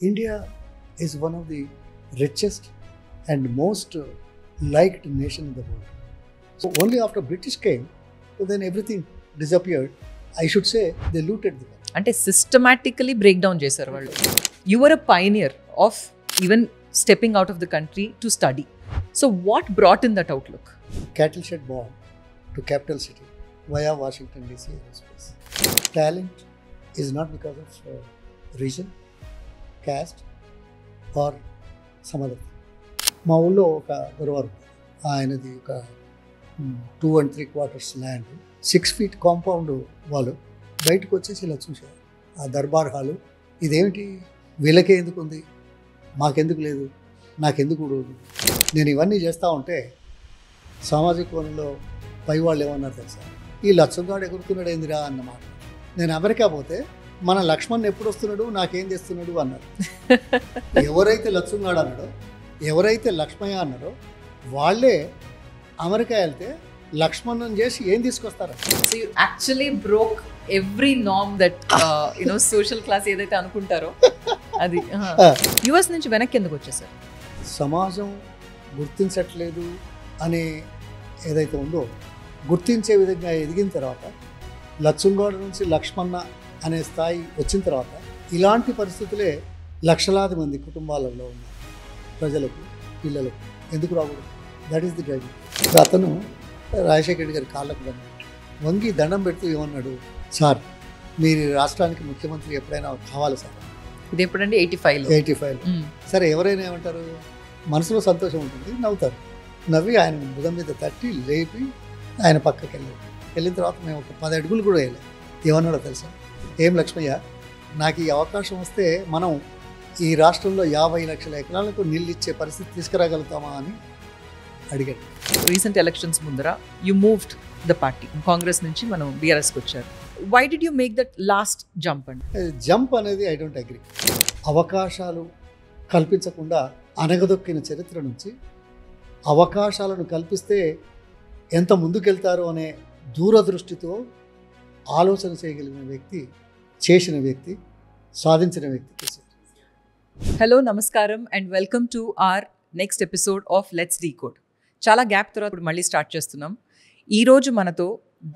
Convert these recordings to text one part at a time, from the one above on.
India is one of the richest and most liked nation in the world. So only after British came, then everything disappeared. I should say they looted the country. అంటే systematically break down చేశారు వాళ్ళు. You were a pioneer of even stepping out of the country to study. So what brought in that outlook? Cattle shed bomb to capital city via Washington DC aerospace. Talent is not because of region, caste or some other thing. మా ఊళ్ళో ఒక గురువారు ఆయనది ఒక 2 3/4 land, 6 feet compound వాళ్ళు బయటకు వచ్చేసి ఇలా చూశారు ఆ దర్బార్ హాలు. ఇదేమిటి, వీళ్ళకే ఎందుకు ఉంది, మాకెందుకు లేదు, నాకెందుకు ఉండదు. నేను ఇవన్నీ చేస్తూ ఉంటే సామాజిక వనంలో పై వాళ్ళు ఏమన్నారు తెలుసా, ఈ లక్ష్మణ్ ఎగురుతున్నాడు ఏందిరా అన్నమాట. నేను అమెరికా పోతే మన లక్ష్మణ్ ఎప్పుడు వస్తున్నాడు, నాకేం చేస్తున్నాడు అన్నారు. ఎవరైతే లక్ష్మణ్ అన్నాడో, ఎవరైతే లక్ష్మయ్య అన్నాడో వాళ్ళే అమెరికా వెళ్తే లక్ష్మణ్ చేసి ఏం తీసుకొస్తారు. So you actually broke every norm that social class ఏదైతే అనుకుంటారో అది. యుఎస్ నుంచి వెనక్కి ఎందుకు వచ్చేసారు? సమాజం గుర్తించట్లేదు అనే ఏదైతే ఉందో గుర్తించే విధంగా ఎదిగిన తర్వాత, లక్ష్మణ్ నుంచి లక్ష్మణ అనే స్థాయి వచ్చిన తర్వాత ఇలాంటి పరిస్థితులే లక్షలాది మంది కుటుంబాలలో ఉన్న ప్రజలకు, పిల్లలకు ఎందుకు రాకూడదు? That is the driving. అతను రాజశేఖర రెడ్డి గారి కాళ్ళకు వంగి దండం పెడుతూ ఏమన్నాడు, సార్ మీరు రాష్ట్రానికి ముఖ్యమంత్రి ఎప్పుడైనా కావాలి సార్. ఇది ఎప్పుడంటే 85. సరే, ఎవరైనా ఏమంటారు, మనసులో సంతోషం ఉంటుంది, నవ్వుతారు. నవ్వి ఆయన భుజం మీద తట్టి లేపి ఆయన పక్కకి వెళ్ళిన తర్వాత మేము ఒక 10 అడుగులు కూడా వేయలేదు. ఏమన్నాడో తెలుసా, ఏం లక్ష్మయ్య, నాకు ఈ అవకాశం వస్తే మనం ఈ రాష్ట్రంలో 50 లక్షల ఎకరాలకు నీళ్ళు ఇచ్చే పరిస్థితి తీసుకురాగలుగుతామా అని అడిగాడు. రీసెంట్ ఎలక్షన్స్ ముందర you moved the party, Congress నుంచి మనం బీఆర్ఎస్కి వచ్చారు. Why did you make that last jump? అండి జంప్ అనేది ఐ డోంట్ అగ్రీ. అవకాశాలు కల్పించకుండా అనగదొక్కిన చరిత్ర నుంచి అవకాశాలను కల్పిస్తే ఎంత ముందుకెళ్తారో అనే దూరదృష్టితో ఆలోచన చేయగలిగిన వ్యక్తి, చేసిన వ్యక్తి, సాధించిన వ్యక్తి. హలో, నమస్కారం and welcome to our next episode of let's decode. చాలా గ్యాప్ తర్వాత ఇప్పుడు మళ్ళీ స్టార్ట్ చేస్తున్నాం. ఈరోజు మనతో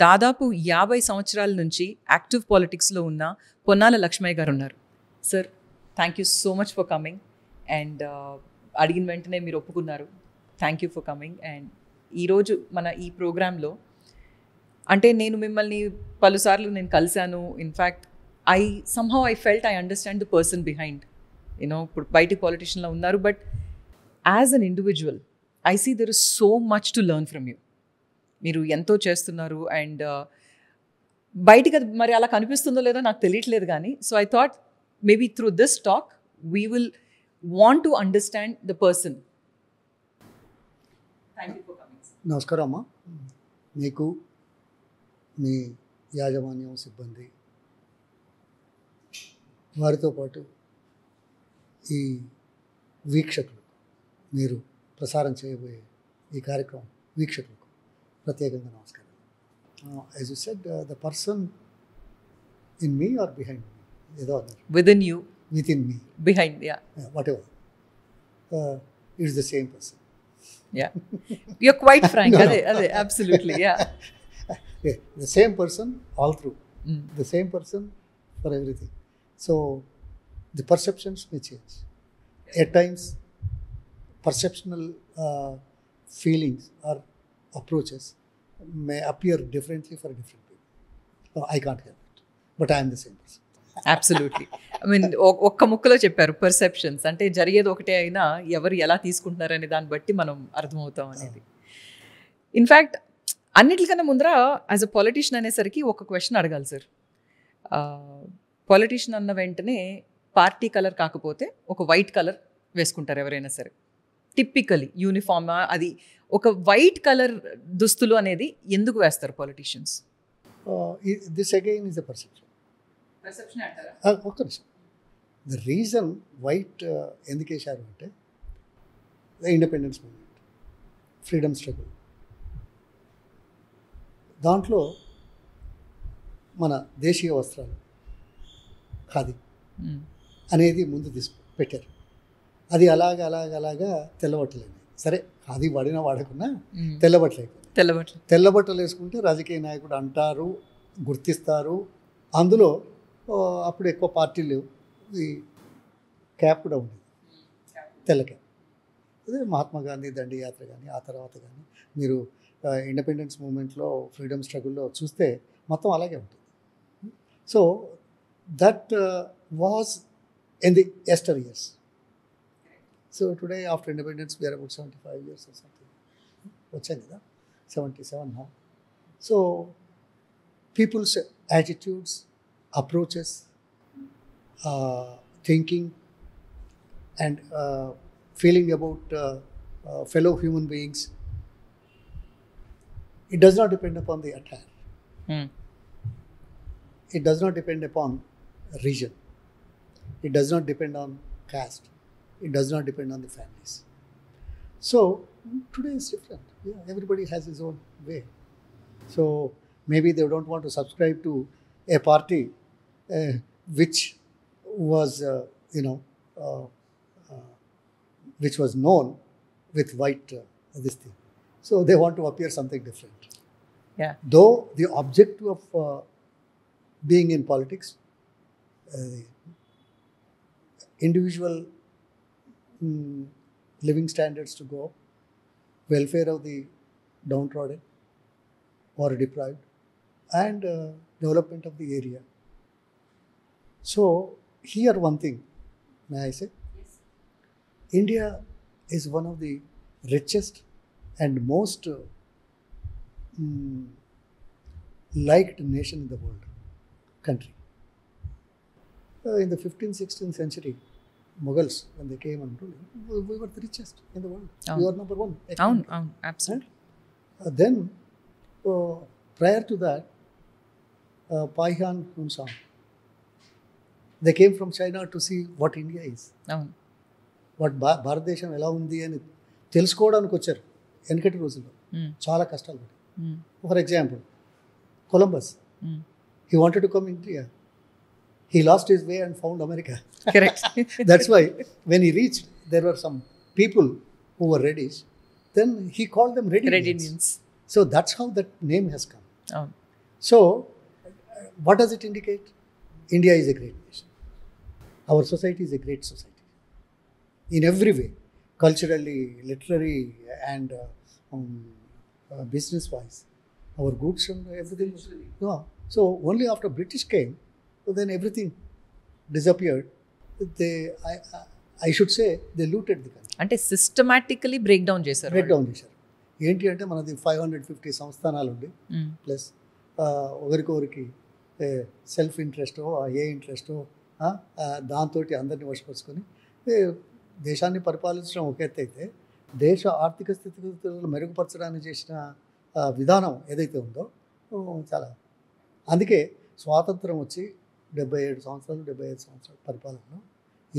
దాదాపు 50 సంవత్సరాల నుంచి యాక్టివ్ పాలిటిక్స్లో ఉన్న పొన్నాల లక్ష్మయ్య గారు ఉన్నారు. Sir, thank you so much for coming. And అడిగిన వెంటనే మీరు ఒప్పుకున్నారు. Thank you for coming. And ఈరోజు మన ఈ ప్రోగ్రాంలో అంటే నేను మిమ్మల్ని పలుసార్లు నేను కలిశాను. In fact I felt I understand the person behind. ఇప్పుడు బయట పాలిటిషియన్లో ఉన్నారు, but as an individual I see there is so much to learn from you. మీరు ఎంతో చేస్తున్నారు అండ్ బయటికి అది మరి అలా కనిపిస్తుందో లేదో నాకు తెలియట్లేదు, కానీ so I thought maybe through this talk we will want to understand the person. Thank you for coming. నమస్కారం అమ్మా. మీకు, మీ యాజమాన్యం, సిబ్బంది, వారితో పాటు ఈ వీక్షకులు, మీరు ప్రసారం చేయబోయే ఈ కార్యక్రమం వీక్షకులకు ప్రత్యేకంగా నమస్కారం. As you said, the person in me or behind me, ఏదో అన్నారు. Within you, within me, behind, yeah, whatever, it's the same person. Yeah, you're quite frank. Ade, absolutely, yeah. Yeah, the same person all through. The same person for everything. So the perceptions may change. At times, perceptional feelings or approaches may appear differently for different people. I can't help it, but I am the same person. Absolutely. I mean ఒక్క ముక్కలో చెప్పారు, perceptions అంటే జరిగేది ఒకటే అయినా ఎవరు ఎలా తీసుకుంటున్నారనే దాన్ని బట్టి మనం అర్థమవుతాం అనేది. ఇన్ఫ్యాక్ట్ అన్నిటికన్నా ముందర యాజ్ అ పాలిటీషియన్ అనేసరికి ఒక క్వశ్చన్ అడగాలి సార్. పాలిటీషియన్ అన్న వెంటనే పార్టీ కలర్ కాకపోతే ఒక వైట్ కలర్ వేసుకుంటారు ఎవరైనా సరే. టిపికలీ యూనిఫామ్, అది ఒక వైట్ కలర్ దుస్తులు అనేది ఎందుకు వేస్తారు politicians? This again is a perception. Perception అంటారా? ఒక్క నిమిషం. ద రీజన్ వైట్ ఎందుకు వేశారు అంటే, the independence movement, freedom struggle, దాంట్లో మన దేశీయ వస్త్రాలు, ఖాదీ, అనేది ముందు పెట్టారు. అది అలాగా తెల్లబట్టలేదు. సరే అది వాడినా వాడకున్నా తెల్లబట్టలు అయిపోయింది. తెల్లబట్టలు వేసుకుంటే రాజకీయ నాయకుడు అంటారు, గుర్తిస్తారు. అందులో అప్పుడు ఎక్కువ పార్టీలు లేవు, ఈ క్యాప్ కూడా ఉండేది, తెల్ల క్యాప్. అదే మహాత్మా గాంధీ దండి యాత్ర కానీ ఆ తర్వాత కానీ మీరు ఇండిపెండెన్స్ మూమెంట్లో ఫ్రీడమ్ స్ట్రగుల్లో చూస్తే మొత్తం అలాగే ఉంటుంది. So that was in the yesteryears. So today after independence we are about 75 years or something. వచ్చాను కదా, 77 now. So people's attitudes, approaches, thinking and feeling about fellow human beings, it does not depend upon the attire. It does not depend upon region. It does not depend on caste. It does not depend on the families. So today is different. Yeah, everybody has his own way. So maybe they don't want to subscribe to a party which was, which was known with white this thing. So they want to appear something different. Yeah. Though the objective of being in politics, individual living standards to go up, welfare of the downtrodden or deprived, and development of the area. So here one thing, may I say? Yes. India is one of the richest and most liked nation in the world, country. In the 15th, 16th century, Mughals, when they came and ruled, we were the richest in the world. We were number one. Absolutely. Then, prior to that, Paihan Hunsang, they came from China to see what India is. What భారతదేశం ఎలా ఉంది అని తెలుసుకోవడానికి వచ్చారు వెనకటి రోజుల్లో. చాలా కష్టాలు పడి. For example, Columbus, he wanted to come India. He lost his way and found America. Correct. That's why when he reached, there were some people who were reddish. Then he called them Red Indians. So that's how that name has come. So what does it indicate? India is a great nation. Our society is a great society. In every way, culturally, literary and business-wise. Our goods and everything. Yeah. So only after British came, then everything disappeared. I should say they looted the country. అంటే systematically break down చేశారు. ఏంటి అంటే మనది 550 సంస్థానాలు ఉండి plus ఒకరికొకరికి self ఇంట్రెస్టో ఏ ఇంట్రెస్టో దాంతో అందరినీ వశపరుచుకొని దేశాన్ని పరిపాలించడం ఒక ఎత్తు అయితే, దేశ ఆర్థిక స్థితిగతులను మెరుగుపరచడానికి చేసిన విధానం ఏదైతే ఉందో చాలా. అందుకే స్వాతంత్రం వచ్చి 75 సంవత్సరాలు పరిపాలనలో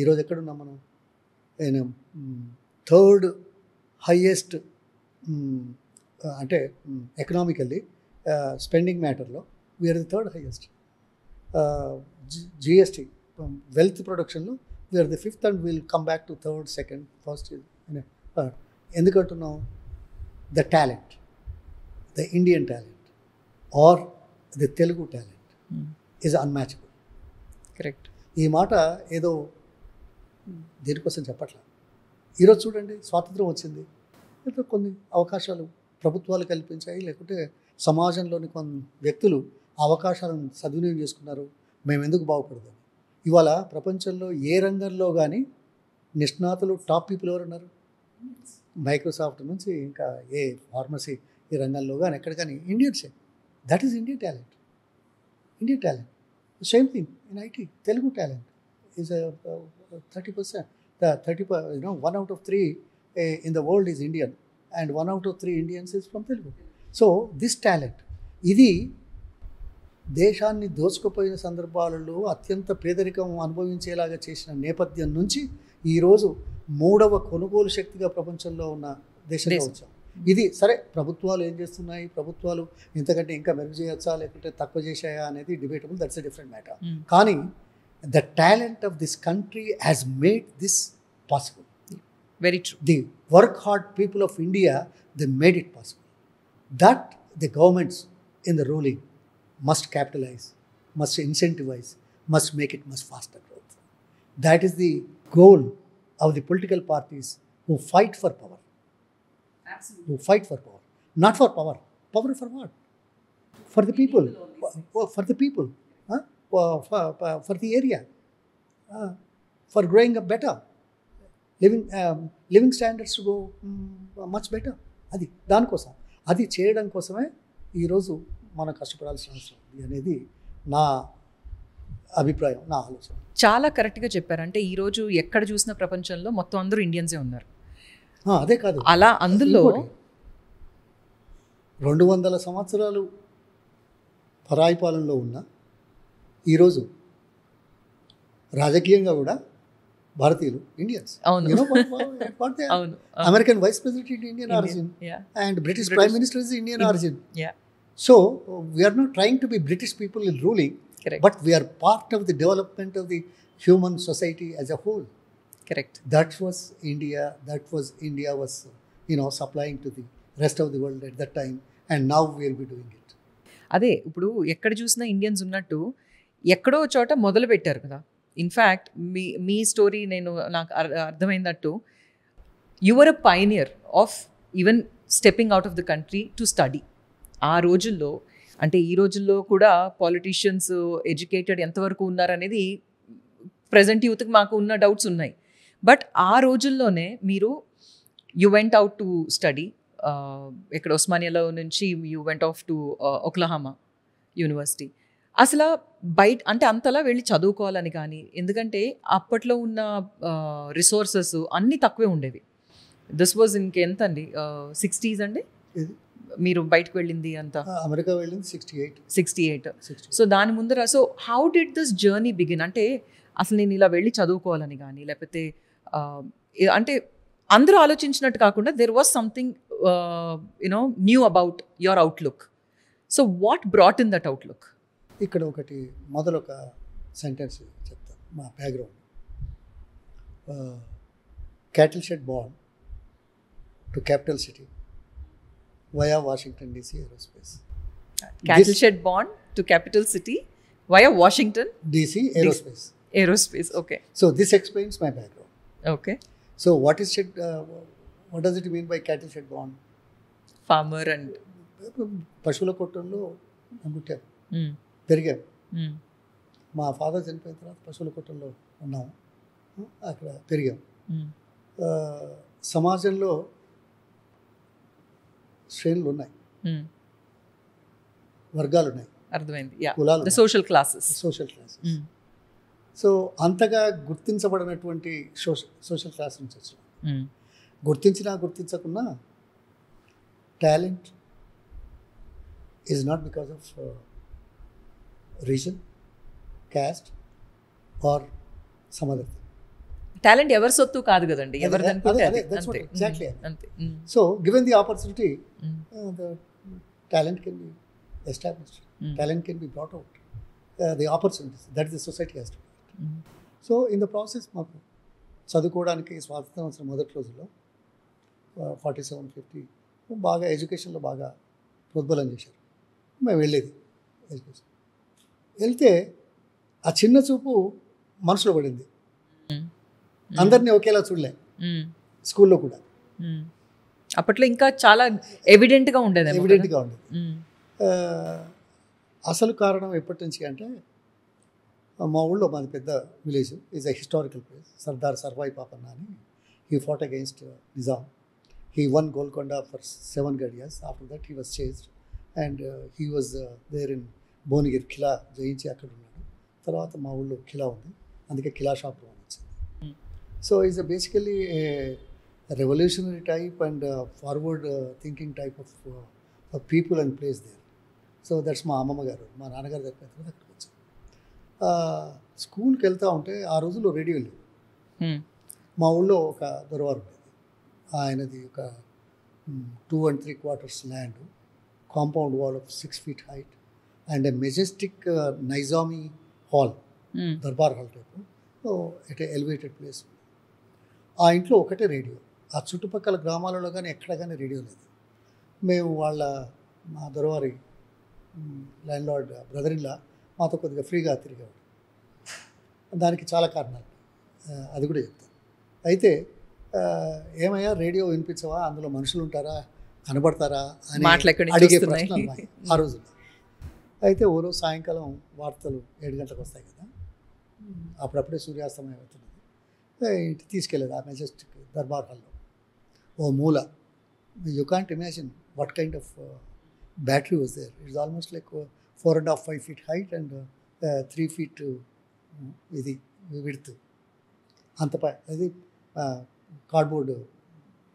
ఈరోజు ఎక్కడున్నాం మనం? థర్డ్ హైయెస్ట్ అంటే ఎకనామికల్లీ స్పెండింగ్ మ్యాటర్లో we are the third highest. GST wealth ప్రొడక్షన్లో we are the fifth and will come back to third, second, first. ఎందుకంటున్నాం? The talent, the Indian talent or the Telugu talent is unmatchable. Correct. ఈ మాట ఏదో దేనికోసం చెప్పట్లా. ఈరోజు చూడండి, స్వాతంత్రం వచ్చింది, లేకపోతే కొన్ని అవకాశాలు ప్రభుత్వాలు కల్పించాయి, లేకుంటే సమాజంలోని కొన్ని వ్యక్తులు అవకాశాలను సద్వినియోగం చేసుకున్నారు. మేము ఎందుకు బాగుపడదాం? ఇవాళ ప్రపంచంలో ఏ రంగంలో కానీ నిష్ణాతులు టాప్ పీపుల్ ఎవరు ఉన్నారు? మైక్రోసాఫ్ట్ నుంచి ఇంకా ఏ ఫార్మసీ ఈ రంగంలో కానీ ఎక్కడ కానీ ఇండియన్సే. That is Indian talent. Indian talent. Same thing in IT. Telugu talent is 30%. 1 out of 3 in the world is Indian, and 1 out of 3 Indians is from Telugu. So this talent, ఇది దేశాన్ని దోచుకుపోయిన సందర్భాలలో అత్యంత పేదరికం అనుభవించేలాగా చేసిన నేపథ్యం నుంచి ఈరోజు 3వ కొనుగోలు శక్తిగా ప్రపంచంలో ఉన్న దేశంలో వచ్చాం. ఇది సరే, ప్రభుత్వాలు ఏం చేస్తున్నాయి, ప్రభుత్వాలు ఇంతకంటే ఇంకా మెరుగు చేయొచ్చా లేకుంటే తక్కువ చేశాయా అనేది debatable, that's a different matter. కానీ The talent of this country has made this possible. Very true. The work hard people of India, they made it possible. That the governments in the ruling must capitalize, must incentivize, must make it much faster growth. That is the goal of the political parties who fight for power. Who fight for power. Not for power. Power for what? For the people. For the people. Huh? For the area. For growing up better. Living standards go much better. అది దానికోసం, అది చేయడం కోసమే ఈరోజు మనం కష్టపడాల్సిన అవసరం ఉంది అనేది నా అభిప్రాయం, నా ఆలోచన. చాలా కరెక్ట్గా చెప్పారు. అంటే ఈరోజు ఎక్కడ చూసిన ప్రపంచంలో మొత్తం అందరూ ఇండియన్సే ఉన్నారు. అదే కాదు, అలా అందులో 200 సంవత్సరాలు పరాయి పాలనలో ఉన్న ఈరోజు రాజకీయంగా కూడా భారతీయులు Indians. American vice president Indian origin and British prime minister is Indian origin. So we are not trying to be British people in ruling, but we are part of the development of the human society as a whole. Correct. That was India was supplying to the rest of the world at that time, and now we will be doing it. అదే ఇప్పుడు ఎక్కడ చూసినా Indians ఉన్నట్టు ఎక్కడో చోట మొదలు పెట్టారు కదా. ఇన్ఫ్యాక్ట్ మీ స్టోరీ నాకు అర్థమైనట్టు your a pioneer of even stepping out of the country to study. ఆ రోజుల్లో అంటే ఈ రోజుల్లో కూడా పాలిటీషియన్స్ ఎడ్యుకేటెడ్ ఎంతవరకు ఉన్నారనేది ప్రజెంట్ యూత్కి మాకు ఉన్న డౌట్స్ ఉన్నాయి. బట్ ఆ రోజుల్లోనే మీరు you went out to study. ఇక్కడ ఉస్మానియాలో నుంచి you went off to ఒక్లహామా university. అసలు బయట అంటే అంతలా వెళ్ళి చదువుకోవాలని కానీ, ఎందుకంటే అప్పట్లో ఉన్న రిసోర్సెస్ అన్నీ తక్కువే ఉండేవి. దిస్ వాజ్ ఇంకెంత అండి, 60s అండి మీరు బయటకు వెళ్ళింది అంతా? అమెరికా వెళ్ళింది 68. సో దాని ముందర so how did this journey begin? అంటే అసలు నేను ఇలా వెళ్ళి చదువుకోవాలని కానీ, లేకపోతే అంటే అందరూ ఆలోచించినట్టు కాకుండా there was something knew about your outlook. So what brought in that outlook? ఇక్కడ ఒకటి మొదలు ఒక సెంటెన్స్ చెప్తాను, మా background. Cattle shed bond to capital city via Washington DC Aerospace. Cattle shed bond to capital city via Washington DC Aerospace. Aerospace, okay. So this explains my background. Okay. So what does it mean by cattle shed bond? Farmer and పశువుల కొట్టంలో పుట్టాం, పెరిగాం. మా father చనిపోయిన తర్వాత పశువుల కొట్టంలో ఉన్నాం, అక్కడ పెరిగాం. సమాజంలో శ్రేణులు ఉన్నాయి, వర్గాలు ఉన్నాయి, అర్థమైంది, కులాలు, సోషల్ క్లాసెస్. సో అంతగా గుర్తించబడినటువంటి సోషల్ క్లాస్ నుంచి వచ్చినాం. గుర్తించకున్నా talent is not because of reason, caste or some other thing. Talent ఎవరి సొత్తు కాదు కదండి, exactly. So given the opportunity, the talent can be established, talent can be brought out, the opportunities that the society has to provide. So in the process మాకు చదువుకోవడానికి స్వాతంత్రం వచ్చిన మొదటి రోజుల్లో 47-50 బాగా ఎడ్యుకేషన్లో బాగా ప్రోద్బలం చేశారు. మేము వెళ్ళేది ఎడ్యుకేషన్. వెళ్తే ఆ చిన్న చూపు మనసులో పడింది. అందరినీ ఒకేలా చూడలే స్కూల్లో కూడా. అప్పట్లో ఇంకా చాలా ఎవిడెంట్గా ఉండేది. అసలు కారణం ఎప్పటి నుంచి అంటే, మా ఊళ్ళో మాది పెద్ద village, is a historical place. Sardar Sarvai Papanna అని, he fought against Nizam. He won Golconda for 7 good years. After that he was changed and he was there in Bhuvanagiri. కిలా జయించి అక్కడ ఉన్నాడు. తర్వాత మా ఊళ్ళో కిలా ఉంది, అందుకే కిలా షాప్ వచ్చింది. So is basically revolutionary type and forward thinking type of people and place there. So that's మా అమ్మమ్మ గారు, మా నాన్నగారు దగ్గర అక్కడికి వచ్చాం. స్కూల్కి వెళ్తూ ఉంటే ఆ రోజుల్లో రేడియో లేవు. మా ఊళ్ళో ఒక దొరవారు ఉండేది, ఆయనది ఒక 2 3/4 land, compound wall of 6 feet height and a Majestic Nizami hall Darbar hall type. At elevated place. ఆ ఇంట్లో ఒకటే రేడియో. ఆ చుట్టుపక్కల గ్రామాలలో కానీ ఎక్కడ కానీ రేడియో లేదు. మేము మా దొరవారి land lord brother in law మాతో కొద్దిగా ఫ్రీగా తిరిగేవాడు. దానికి చాలా కారణాలు, అది కూడా చెప్తాను. అయితే ఏమయ్యా రేడియో వినిపించవా, అందులో మనుషులు ఉంటారా, కనబడతారా అని అడిగే ప్రశ్నలు ఉన్నాయి ఆ రోజుల్లో. అయితే ఓ రోజు సాయంకాలం వార్తలు 7 గంటలకు వస్తాయి కదా, అప్పుడప్పుడే సూర్యాస్తమయం అవుతున్నది. ఇంటికి తీసుకెళ్ళేది ఆ మెజెస్టిక్ దర్బార్ హాల్లో ఓ మూల. You can't imagine what kind of battery was there. It's almost like 4.5 feet height and 3 feet ఇది విడ్త్. అంత అది కార్డ్బోర్డ్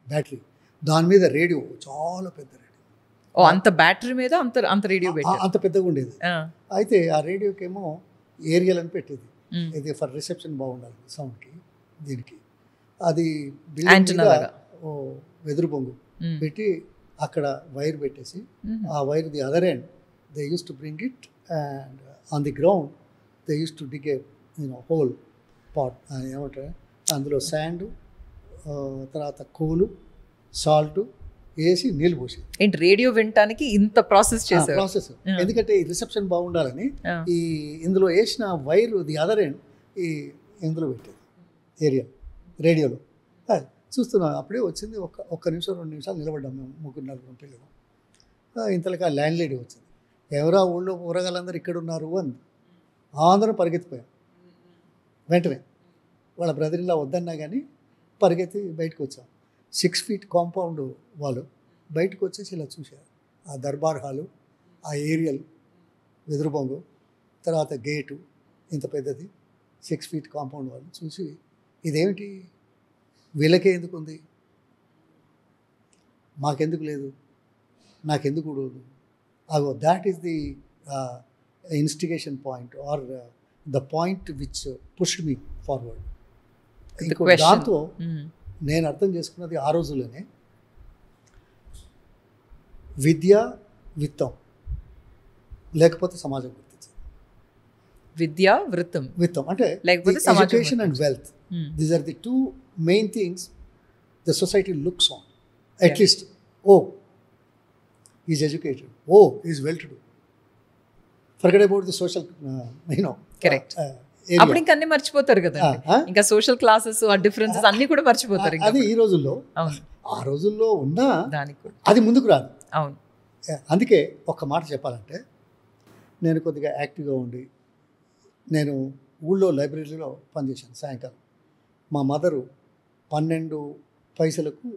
బ్యాటరీ. దాని మీద రేడియో, చాలా పెద్ద రేడియో. అంత బ్యాటరీ మీద అంత రేడియో అంత పెద్దగా ఉండేది. అయితే ఆ రేడియోకేమో ఏరియల్ అని పెట్టేది. ఇది ఫర్ రిసెప్షన్ బాగుండాలి సౌండ్కి, దీనికి. అది ఓ వెదురు బొంగు పెట్టి అక్కడ వైర్ పెట్టేసి, ఆ wire the other end they use to bring it and on the ground they use to dig a hole pot. ఏమంటారు, అందులో శాండ్, తర్వాత కోలు, సాల్ట్ వేసి నీళ్ళు పోసి. ఏంటి రేడియో వినటానికి ఇంత ప్రాసెస్ చేశారు? ప్రాసెస్ ఎందుకంటే ఈ రిసెప్షన్ బాగుండాలని ఈ ఇందులో వేసిన వైర్ ది అదర్ ఎండ్ ఈ ఇందులో పెట్టేది ఏరియా రేడియోలో. చూస్తున్నాం, అప్పుడే వచ్చింది. ఒక్క నిమిషం 2 నిమిషాలు నిలబడ్డాం మేము, 3-4 పిల్లలు. ఇంతలోకి ఆ ల్యాండ్ లేడీ వచ్చింది. ఎవరా ఊళ్ళో ఊరగాళ్ళందరూ ఇక్కడ ఉన్నారు అంది. అందరం పరిగెత్తిపోయాం. వెంటనే వాళ్ళ బ్రదర్ ఇలా వద్దన్నా కానీ పరిగెత్తి బయటకు వచ్చాం. 6 feet కాంపౌండ్ వాళ్ళు బయటకు వచ్చేసి ఇలా చూశారు. ఆ దర్బార్ హాలు, ఆ ఏరియల్ వెదురు బొంగు, తర్వాత గేటు ఇంత పెద్దది, 6 feet కాంపౌండ్ వాళ్ళు చూసి, ఇదేమిటి వీళ్ళకే ఎందుకు ఉంది, మాకెందుకు లేదు, నాకెందుకు ఉండదు. అగో that is the instigation point or the point which pushed me forward. ఇంకో దాంతో నేను అర్థం చేసుకున్నది ఆ రోజుల్లోనే, విద్య విత్తం, లేకపోతే సమాజం గుర్తించదు. విద్య విత్తం అంటే education and wealth, these are the 2 main things the society looks on. At least, oh, he's educated, oh, he's well-to-do. Forget about the social, correct. అప్పుడు ఇంకా అన్ని మర్చిపోతారు కదా, ఇంకా సోషల్ క్లాసెస్, ఆ డిఫరెన్సెస్ అన్ని కూడా మర్చిపోతారు. అది ఈ రోజుల్లో, ఆ రోజుల్లో ఉన్నా దానికి అది ముందుకు రాదు. అవును. అందుకే ఒక్క మాట చెప్పాలంటే, నేను కొద్దిగా యాక్టివ్గా ఉండి, నేను ఊళ్ళో లైబ్రరీలో పనిచేశాను. సాయంకాలం మా మదరు 12 పైసలకు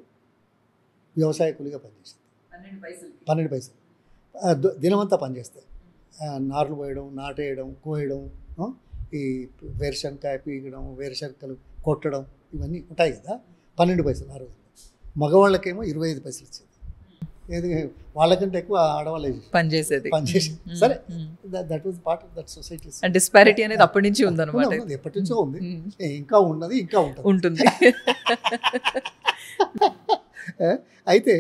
వ్యవసాయ కూలిగా పనిచేసింది. 12 పైసలు దినమంతా పనిచేస్తాయి. నార్లు పోయడం, నాటేయడం, కోయడం, ఈ వేరుశనకాయ పీకడం, వేరుశనకలు కొట్టడం, ఇవన్నీ ఉంటాయి కదా. 12 పైసలు ఆ రోజు. మగవాళ్ళకేమో 25 పైసలు ఇచ్చేది. ఏది వాళ్ళకంటే ఎక్కువ ఆడవాళ్ళే పనిచేసేది. సరే, that was part of that society. Disparity అనేది అప్పటి నుంచి ఉందన్నమాట. ఎప్పటి నుంచో ఉంది, ఇంకా ఉన్నది, ఇంకా ఉంటుంది. అయితే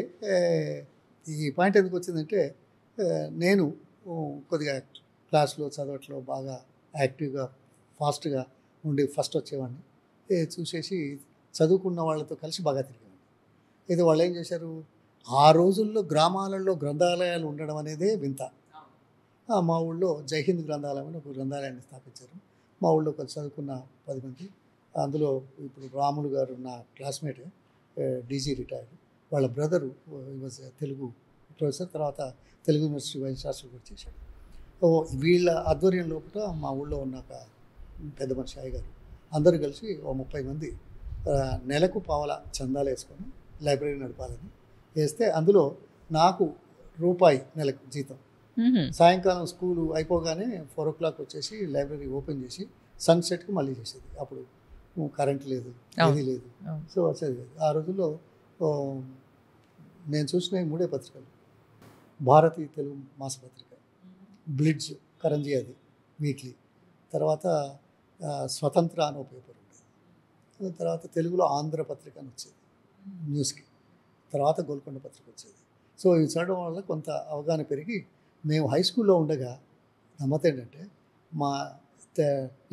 ఈ పాయింట్ ఎందుకు వచ్చిందంటే, నేను కొద్దిగా క్లాస్లో చదవట్లో బాగా యాక్టివ్గా, ఫాస్ట్గా ఉండి ఫస్ట్ వచ్చేవాడిని. చూసేసి చదువుకున్న వాళ్ళతో కలిసి బాగా తిరిగేవాడిని. అయితే వాళ్ళు ఏం చేశారు, ఆ రోజుల్లో గ్రామాలలో గ్రంథాలయాలు ఉండడం అనేదే వింత. మా ఊళ్ళో జైహింద్ గ్రంథాలయం అని ఒక గ్రంథాలయాన్ని స్థాపించారు. మా ఊళ్ళో కొంచెం చదువుకున్న 10 మంది, అందులో ఇప్పుడు రాములు గారు నా క్లాస్మేట్, డీజీ రిటైర్డ్. వాళ్ళ బ్రదరు వాజ్ తెలుగు ప్రొఫెసర్, తర్వాత తెలుగు యూనివర్సిటీ వైస్ ఛాన్సలర్ కూడా చేశాడు. వీళ్ళ ఆధ్వర్యం లోపల మా ఊళ్ళో ఉన్న ఒక పెద్ద మనిషి అయ్యగారు అందరూ కలిసి ఓ 30 మంది నెలకు పావలా చందాలు వేసుకొని లైబ్రరీ నడపాలని వేస్తే, అందులో నాకు రూపాయి నెలకు జీతం. సాయంకాలం స్కూలు అయిపోగానే 4 o'clock వచ్చేసి లైబ్రరీ ఓపెన్ చేసి సన్సెట్కి మళ్ళీ చేసేది. అప్పుడు కరెంట్ లేదు, ఏది లేదు. సో వచ్చేది. ఆ రోజుల్లో నేను చూసిన 3 పత్రికలు: భారతీ తెలుగు మాసపత్రిక, బ్లిడ్జ్ కరంజీ అది వీక్లీ, తర్వాత స్వతంత్ర అనే పేపర్ ఉండేది, తర్వాత తెలుగులో ఆంధ్ర పత్రిక అని వచ్చేది న్యూస్కి, తర్వాత గోల్కొండ పత్రిక వచ్చేది. సో ఇవి చదవడం వల్ల కొంత అవగాహన పెరిగి, మేము హై స్కూల్లో ఉండగా గమ్మత్ ఏంటంటే, మా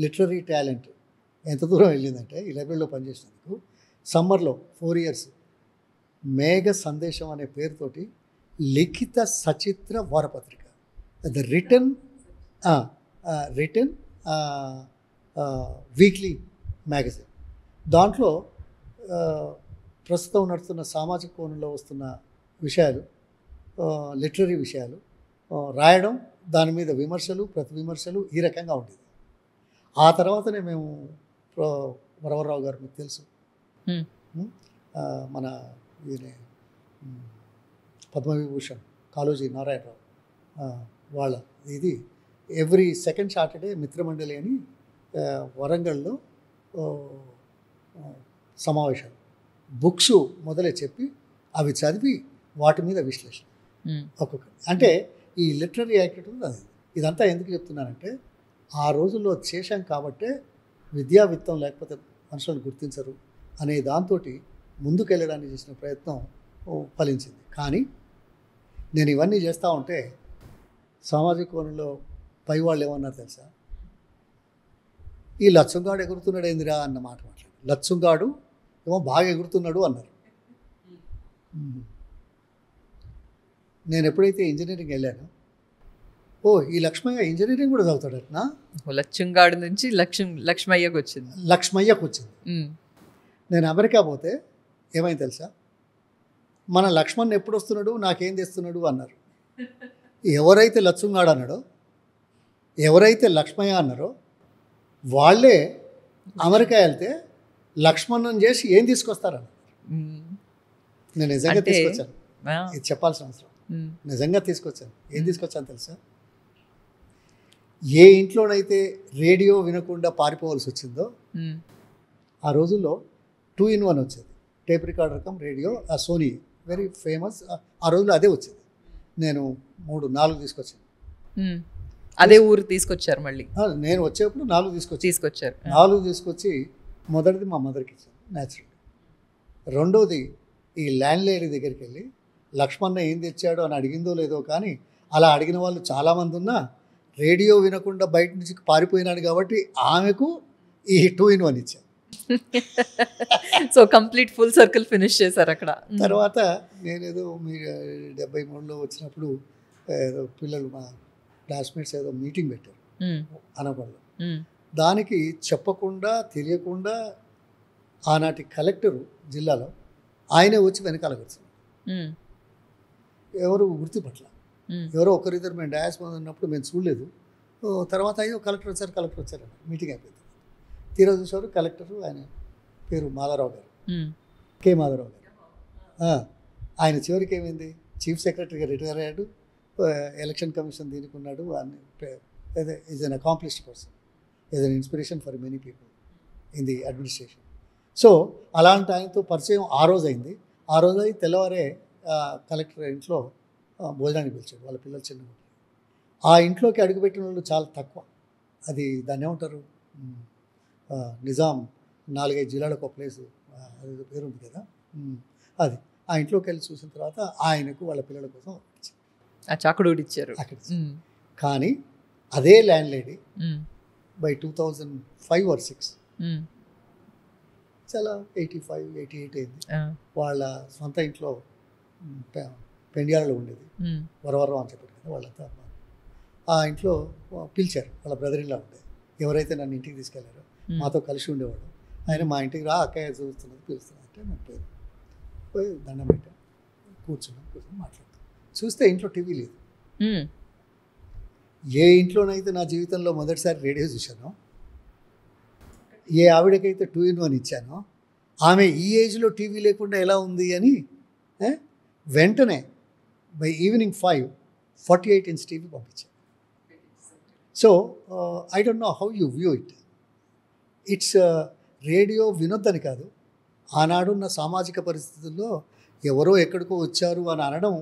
లిటరరీ టాలెంట్ ఎంత దూరం వెళ్ళిందంటే ఈ లైబ్రరీలో పనిచేసినందుకు సమ్మర్లో 4 years మేఘ సందేశం అనే పేరుతోటి లిఖిత సచిత్ర వారపత్రిక, ద రిటర్న్ వీక్లీ మ్యాగజైన్. దాంట్లో ప్రస్తుతం నడుస్తున్న సామాజిక కోణంలో వస్తున్న విషయాలు, లిటరరీ విషయాలు రాయడం, దాని మీద విమర్శలు, ప్రతి విమర్శలు ఈ రకంగా ఉండేది. ఆ తర్వాతనే మేము వరవరరావు గారు మీకు తెలుసు, మన ఈయన పద్మవిభూషణ్ కాళోజీ నారాయణరావు వాళ్ళ ఇది ఎవ్రీ సెకండ్ సాటర్డే మిత్రమండలి అని వరంగల్లో సమావేశాలు, బుక్స్ మొదలే చెప్పి అవి చదివి వాటి మీద విశ్లేషణ ఒక్కొక్కటి. అంటే ఈ లిటరరీ యాక్టివిటీ అది. ఇదంతా ఎందుకు చెప్తున్నానంటే ఆ రోజుల్లో చేశాం కాబట్టే విద్యా విత్తం లేకపోతే మనుషులను గుర్తించరు అనే దాంతో ముందుకెళ్ళడానికి చేసిన ప్రయత్నం ఫలించింది. కానీ నేను ఇవన్నీ చేస్తూ ఉంటే సామాజిక కోణంలో పై వాళ్ళు ఏమన్నారు తెలుసా, ఈ లచ్చంగాడు ఎగురుతున్నాడు ఏందిరా అన్న మాట మాట్లాడు. లచ్చంగాడు ఏమో బాగా ఎగురుతున్నాడు అన్నారు. నేను ఎప్పుడైతే ఇంజనీరింగ్ వెళ్ళానో, ఓ ఈ లక్ష్మయ్య ఇంజనీరింగ్ కూడా చదువుతాడటనా. లచ్చంగాడు నుంచి లక్ష్మయ్యకు వచ్చింది. నేను అమెరికా పోతే ఏమైంది తెలుసా, మన లక్ష్మణ్ ఎప్పుడు వస్తున్నాడు, నాకేం తెస్తున్నాడు అన్నారు. ఎవరైతే లచ్చంగాడు అన్నాడో, ఎవరైతే లక్ష్మయ్య అన్నారో వాళ్ళే అమెరికా వెళ్తే లక్ష్మణ్ని చేసి ఏం తీసుకొస్తారన్నారు. నేను నిజంగా తీసుకొచ్చాను, ఇది చెప్పాల్సిన అవసరం. నిజంగా తీసుకొచ్చాను. ఏం తీసుకొచ్చాను తెలుసా, ఏ ఇంట్లోనైతే రేడియో వినకుండా పారిపోవాల్సి వచ్చిందో ఆ రోజుల్లో 2-in-1 వచ్చేది, టేప్ రికార్డర్ కమ్ రేడియో, ఆ సోనీ వెరీ ఫేమస్. ఆ రోజుల్లో అదే వచ్చేది. నేను 3-4 తీసుకొచ్చాను. అదే ఊరు తీసుకొచ్చారు మళ్ళీ. నేను వచ్చేప్పుడు 4 తీసుకొచ్చారు. 4 తీసుకొచ్చి మొదటిది మా మదర్కి ఇచ్చాను న్యాచురల్. రెండోది ఈ ల్యాండ్ లేడీ దగ్గరికి వెళ్ళి లక్ష్మణ ఏం తెచ్చాడో అని అడిగిందో లేదో కానీ అలా అడిగిన వాళ్ళు చాలామంది ఉన్నా రేడియో వినకుండా బయట నుంచి పారిపోయినాడు కాబట్టి ఆమెకు ఈ 2-in-1 ఇచ్చాను. So complete full circle finish చేశారు అక్కడ. తర్వాత నేనేదో మీరు 73లో వచ్చినప్పుడు ఏదో పిల్లలు మా క్లాస్మేట్స్ ఏదో మీటింగ్ పెట్టారు అనపడలో. దానికి చెప్పకుండా తెలియకుండా ఆనాటి కలెక్టరు జిల్లాలో ఆయనే వచ్చి వెనకాల కూర్చున్నాడు. ఎవరు గుర్తుపట్ల, ఎవరో ఒకరిద్దరు మేము డాష్ మీద ఉన్నప్పుడు మేము చూడలేదు. తర్వాత అయ్యో కలెక్టర్ వచ్చారు మీటింగ్ అయిపోయింది. తీరా చూసారు కలెక్టరు, ఆయన పేరు మాధవరావు గారు, కె మాధవరావు గారు. ఆయన చివరికి ఏమైంది, చీఫ్ సెక్రటరీగా రిటైర్ అయ్యాడు, ఎలక్షన్ కమిషన్ దీనికి ఉన్నాడు. Is an accomplished person, is an inspiration for many people in the administration. So అలాంటి ఆయనతో పరిచయం ఆ రోజు అయింది. ఆ రోజు అయి తెల్లవారే కలెక్టర్ ఇంట్లో భోజనానికి పిలిచాడు. వాళ్ళ పిల్లలు చిన్నగా. ఆ ఇంట్లోకి అడుగుపెట్టిన వాళ్ళు చాలా తక్కువ. అది దాన్ని ఏమంటారు, నిజాం 4-5 జిల్లాలకు ఒక ప్లేసు, అది పేరు ఉంది కదా, అది. ఆ ఇంట్లోకి వెళ్ళి చూసిన తర్వాత ఆయనకు వాళ్ళ పిల్లల కోసం చాకుడు ఇచ్చారు అక్కడ. కానీ అదే ల్యాండ్ లేడీ బై 2005 or 2006 చాలా 85-88 అయింది. వాళ్ళ సొంత ఇంట్లో పెండియాలలో ఉండేది, వరవరం అని చెప్పారు కదా వాళ్ళంతా. ఆ ఇంట్లో పిలిచారు, వాళ్ళ బ్రదర్ ఇన్ లా ఉండే, ఎవరైతే నన్ను ఇంటికి తీసుకెళ్లారో మాతో కలిసి ఉండేవాడు. ఆయన మా ఇంటికి రా అక్కయ్య చూస్తున్నది పిలుస్తున్నది అంటే నేను పోయి దండం పెట్టా, కూర్చుని మాట్లాడుతాను. చూస్తే ఇంట్లో టీవీ లేదు. ఏ ఇంట్లోనైతే నా జీవితంలో మొదటిసారి రేడియో చూశానో, ఏ ఆవిడకైతే 2-in-1 ఇచ్చానో, ఆమె ఈ ఏజ్లో టీవీ లేకుండా ఎలా ఉంది అని వెంటనే బై ఈవినింగ్ 5 48-inch టీవీ పంపించాను. So I don't know how you view it. It's radio వినొద్దని కాదు, ఆనాడున్న సామాజిక పరిస్థితుల్లో ఎవరో ఎక్కడికో వచ్చారు అని అనడం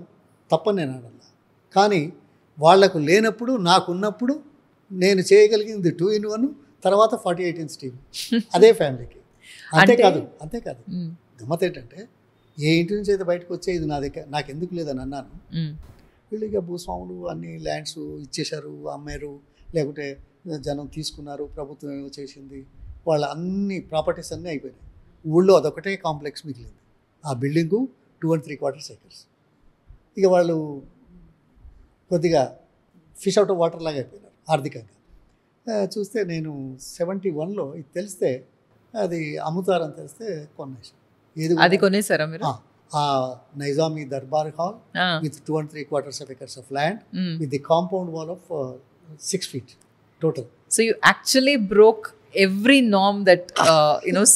తప్పని నేను అనలా. కానీ వాళ్లకు లేనప్పుడు నాకున్నప్పుడు నేను చేయగలిగింది 2-in-1, తర్వాత 48-inch టీవీ, అదే ఫ్యామిలీకి. అంతేకాదు గమ్మత్ ఏంటంటే ఏ ఇంటి నుంచి అయితే బయటకు వచ్చే ఇది నా దగ్గర నాకెందుకు లేదని అన్నాను. వీళ్ళు ఇక భూస్వాములు అన్ని ల్యాండ్స్ ఇచ్చేశారు, అమ్మారు, లేకుంటే జనం తీసుకున్నారు, ప్రభుత్వం ఏమో చేసింది, వాళ్ళ అన్ని ప్రాపర్టీస్ అన్నీ అయిపోయినాయి. ఊళ్ళో అదొకటే కాంప్లెక్స్ మిగిలింది, ఆ బిల్డింగు 2.75 acres. ఇక వాళ్ళు కొద్దిగా ఫిష్ అవుట్ ఆఫ్ వాటర్ లాగా అయిపోయినారు ఆర్థికంగా. చూస్తే నేను 71లో ఇది తెలిస్తే అది అమ్ముతారని తెలిస్తే కొనేసాను. అది కొనేసారా మీరు? ఆ Nizami Darbar hall with 2.75 acres of land with the compound wall of 6 feet total. So you actually broke every norm that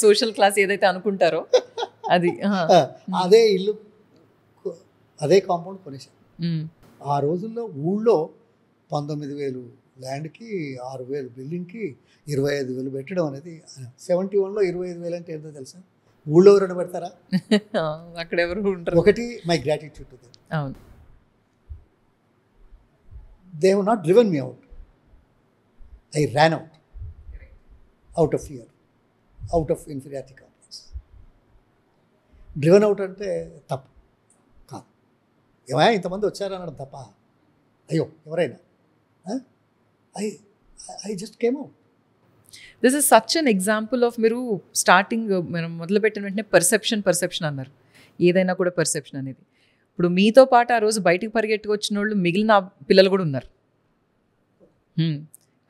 social class ఏదైతే అనుకుంటారో అది. అదే ఇల్లు, అదే కాంపౌండ్ కొనేసాను. ఆ రోజుల్లో ఊళ్ళో 19,000 ల్యాండ్కి, 6,000 బిల్డింగ్కి 25,000 పెట్టడం అనేది 71లో 25,000 అంటే ఏంటో తెలుసా? ఊళ్ళో ఎవరైనా పెడతారా? అక్కడ ఎవరు ఉంటారు? ఒకటి మై గ్రాటిట్యూడ్ టు దెమ్. అవును. They have not driven me out, I ran out of fear, out of inferiority complex. Driven out అంటే తప్పు కాదు. ఏమైనా ఇంతమంది వచ్చారనడం తప్ప, అయ్యో ఎవరైనా, I just came out. This is such an example of, మీరు స్టార్టింగ్ మనం మొదలుపెట్టిన వెంటనే పర్సెప్షన్ అన్నారు. ఏదైనా కూడా పర్సెప్షన్ అనేది. ఇప్పుడు మీతో పాటు ఆ రోజు బయటికి పరిగెట్టుకు వచ్చిన వాళ్ళు మిగిలిన పిల్లలు కూడా ఉన్నారు.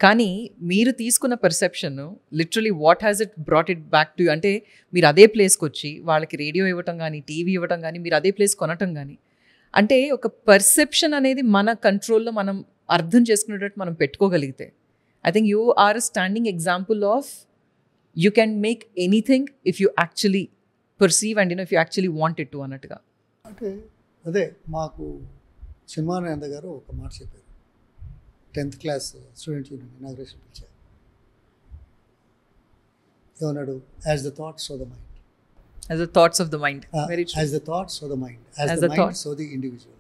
కానీ మీరు తీసుకున్న perception literally what has it brought it back to you. అంటే మీరు అదే ప్లేస్కి వచ్చి వాళ్ళకి రేడియో ఇవ్వటం కానీ, టీవీ ఇవ్వటం కానీ, మీరు అదే ప్లేస్ కొనటం కానీ, అంటే ఒక పర్సెప్షన్ అనేది మన కంట్రోల్లో మనం అర్థం చేసుకునేటట్టు మనం పెట్టుకోగలిగితే, I think you are a standing example of you can make anything if you actually perceive and if you actually want it to అన్నట్టుగా. అంటే అదే మాకు సినిమానంద గారు ఒక మాట చెప్పారు. 10th class student union inauguration పిలిచారు. ఏమన్నాడు? As the thoughts so the mind. As the thoughts of the mind. Very true. As the thoughts so the mind. As the mind so the individual.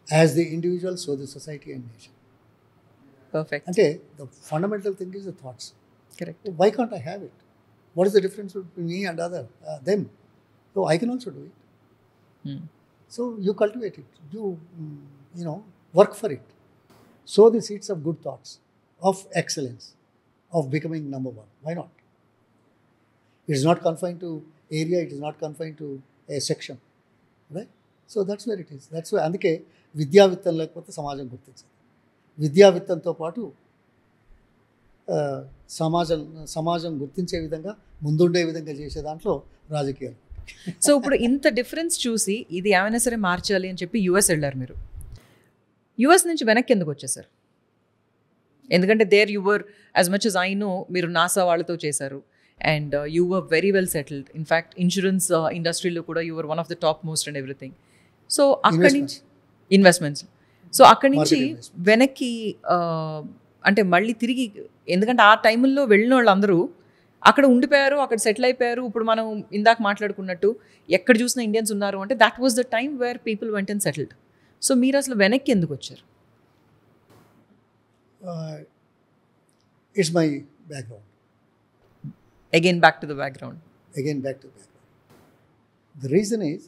As the individual so the society and nation. Perfect. అంటే the fundamental thing is the thoughts. Correct. Why can't I have it? What is the difference between me and them? So I can also do it. So you cultivate it. You work for it. Sow the seeds of good thoughts, of excellence, of becoming number one. Why not? It is not confined to area. It is not confined to a section. Right? So that's where it is. That's why అందుకే విద్యా విత్తం లేకపోతే సమాజం గుర్తించదు. విద్యా విత్తంతో పాటు సమాజం గుర్తించే విధంగా, ముందుండే విధంగా చేసే దాంట్లో రాజకీయాలు. సో ఇప్పుడు ఇంత డిఫరెన్స్ చూసి ఇది ఏమైనా సరే మార్చాలి అని చెప్పి యుఎస్ వెళ్ళారు మీరు. యుఎస్ నుంచి వెనక్కి ఎందుకు వచ్చేసారు? ఎందుకంటే there you were, as much as I know, మీరు నాసా వాళ్ళతో చేశారు and you were very well settled. In fact insurance ఇండస్ట్రీలో కూడా you were one of the top most and everything. So అక్కడి నుంచి ఇన్వెస్ట్మెంట్స్, సో అక్కడి నుంచి వెనక్కి అంటే మళ్ళీ తిరిగి, ఎందుకంటే ఆ టైంలో వెళ్ళిన వాళ్ళందరూ అక్కడ ఉండిపోయారు, అక్కడ సెటిల్ అయిపోయారు. ఇప్పుడు మనం ఇందాక మాట్లాడుకున్నట్టు ఎక్కడ చూసినా ఇండియన్స్ ఉన్నారు అంటే that was the time where people went and settled. So మీరు అసలు వెనక్కి ఎందుకు వచ్చారు? It's my background. Again back to the background. The reason is,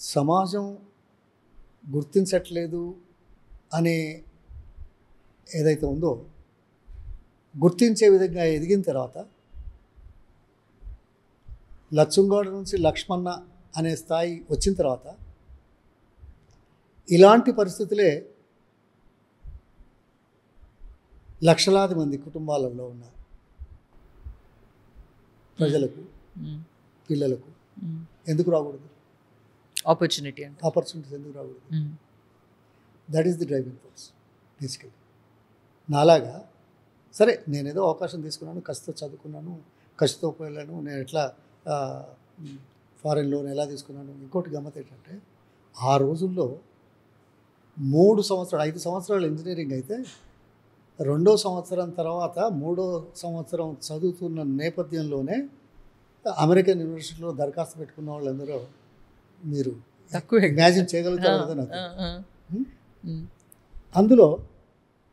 సమాజం గుర్తించట్లేదు అనే ఏదైతే ఉందో, గుర్తించే విధంగా ఎదిగిన తర్వాత లచ్చుంగోడ నుంచి లక్ష్మణ అనే స్థాయి వచ్చిన తర్వాత ఇలాంటి పరిస్థితులే లక్షలాది మంది కుటుంబాలలో ఉన్న ప్రజలకు, పిల్లలకు ఎందుకు రాకూడదు? ఆపర్చునిటీస్ ఎందుకు రాకూడదు? That is the driving force basically. నాలాగా సరే, నేనేదో అవకాశం తీసుకున్నాను, కసితో చదువుకున్నాను, కసితో వెళ్ళాను, నేను ఎట్లా ఫారెన్ లోన్ ఎలా తీసుకున్నాను. ఇంకోటి గమ్మత్ ఏంటంటే, ఆ రోజుల్లో 5 సంవత్సరాలు ఇంజనీరింగ్ అయితే 2వ సంవత్సరం తర్వాత 3వ సంవత్సరం చదువుతున్న నేపథ్యంలోనే అమెరికన్ యూనివర్సిటీలో దరఖాస్తు పెట్టుకున్న వాళ్ళందరూ మీరు ఇమాజిన్ చేయగలుగుతారు కదా నాకు. అందులో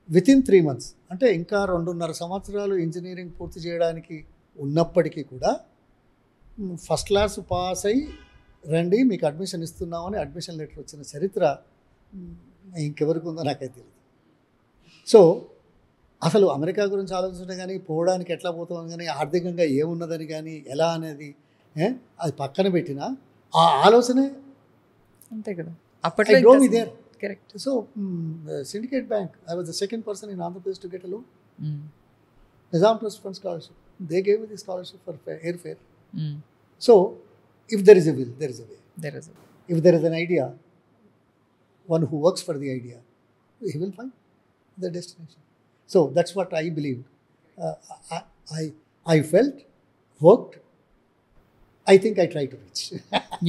వితిన్ 3 months, అంటే ఇంకా 2.5 సంవత్సరాలు ఇంజనీరింగ్ పూర్తి చేయడానికి ఉన్నప్పటికీ కూడా ఫస్ట్ క్లాస్ పాస్ అయ్యి రండి మీకు అడ్మిషన్ ఇస్తున్నామని అడ్మిషన్ లెటర్ వచ్చిన చరిత్ర ఇంకెవరికి ఉందో నాకైతే తెలియదు. సో అసలు అమెరికా గురించి ఆలోచించడం కానీ, పోవడానికి ఎట్లా పోతామని కానీ, ఆర్థికంగా ఏమున్నదని కానీ, ఎలా అనేది అది పక్కన పెట్టిన ఆ ఆలోచనే అంతే కదా I అప్పట్లో drove me there. Correct. So Syndicate Bank, I was the second person in Andhra Pradesh to get a loan. Nizam Trust Fund scholarship. They gave me the scholarship for airfare. So if there is a will, there is a way. If there is an idea, one who works for the idea, he will find the destination. So that's what I believed. I felt, worked. I think I tried to reach.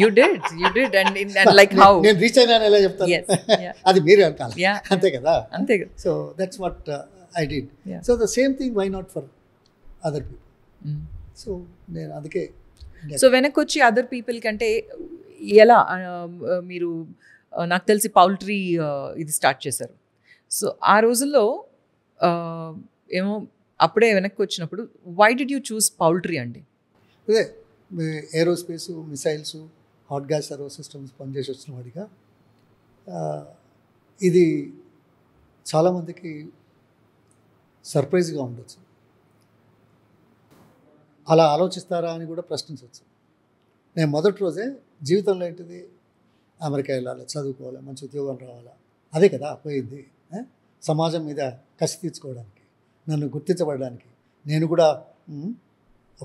You did and like how నేను reach అయినా ఎలా చెప్తాను? Yes, yeah. అది మీరే అంటారు. Yeah. అంతే కదా. అంతే కదా. So that's what I did. Yeah. So the same thing, why not for other people? So నేను అందుకే సో వెనక్కి వచ్చి అదర్ పీపుల్ కంటే ఎలా మీరు నాకు తెలిసి పౌల్ట్రీ ఇది స్టార్ట్ చేశారు. సో ఆ రోజుల్లో ఏమో అప్పుడే వెనక్కి వచ్చినప్పుడు why did you choose poultry అండి? అదే aerospace, missiles, hot gas servo systems పనిచేసి వచ్చిన వాడిగా ఇది చాలామందికి సర్ప్రైజ్గా ఉండొచ్చు. అలా ఆలోచిస్తారా అని కూడా ప్రశ్నించవచ్చు. నేను మొదటి రోజే జీవితంలో ఏంటిది, అమెరికా వెళ్ళాలి, చదువుకోవాలి, మంచి ఉద్యోగం రావాలా, అదే కదా పోయింది. సమాజం మీద కసి తీర్చుకోవడానికి, నన్ను గుర్తించబడడానికి, నేను కూడా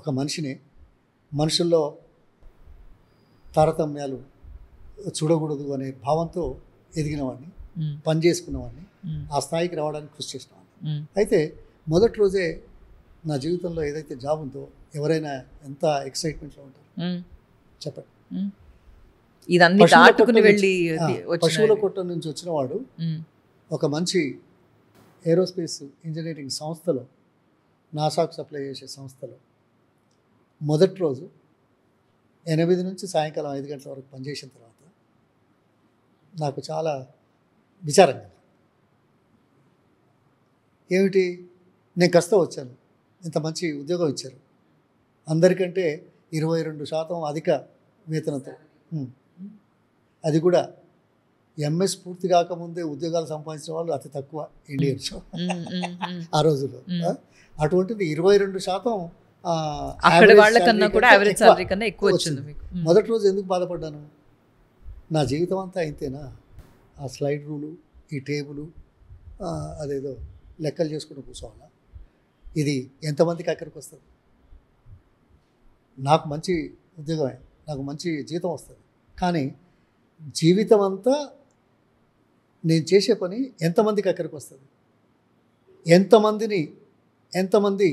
ఒక మనిషిని, మనుషుల్లో తారతమ్యాలు చూడకూడదు అనే భావంతో ఎదిగినవాడిని, పని చేసుకున్నవాడిని, ఆ స్థాయికి రావడానికి కృషి చేసినవాడిని. అయితే మొదటి రోజే నా జీవితంలో ఏదైతే జాబ్ ఉందో, ఎవరైనా ఎంత ఎక్సైట్మెంట్లో ఉంటారు చెప్పండి. పశువుల కొట్ట నుంచి వచ్చిన వాడు ఒక మంచి ఏరోస్పేస్ ఇంజనీరింగ్ సంస్థలో, నాసాకు సప్లై చేసే సంస్థలో మొదటి రోజు 8 నుంచి సాయంకాలం 5 గంటల వరకు పనిచేసిన తర్వాత నాకు చాలా విచారంగా, ఏమిటి నేను కష్టం వచ్చాను, ఇంత మంచి ఉద్యోగం ఇచ్చారు, అందరికంటే 22% అధిక వేతనంతో, అది కూడా ఎంఎస్ పూర్తి కాకముందే ఉద్యోగాలు సంపాదించిన వాళ్ళు అతి తక్కువ ఇండియన్స్ ఆ రోజుల్లో. అటువంటిది 22% మొదటి రోజు ఎందుకు బాధపడ్డాను? నా జీవితం అంతా ఇంతేనా? ఆ స్లైడ్ రూలు, ఈ టేబులు, అదేదో లెక్కలు చేసుకుంటూ కూర్చోవాలా? ఇది ఎంతమందికి అక్కడికి వస్తుంది? నాకు మంచి ఉద్యోగమే, నాకు మంచి జీతం వస్తుంది, కానీ జీవితం అంతా నేను చేసే పని ఎంతమందికి అక్కడికి వస్తుంది? ఎంతమంది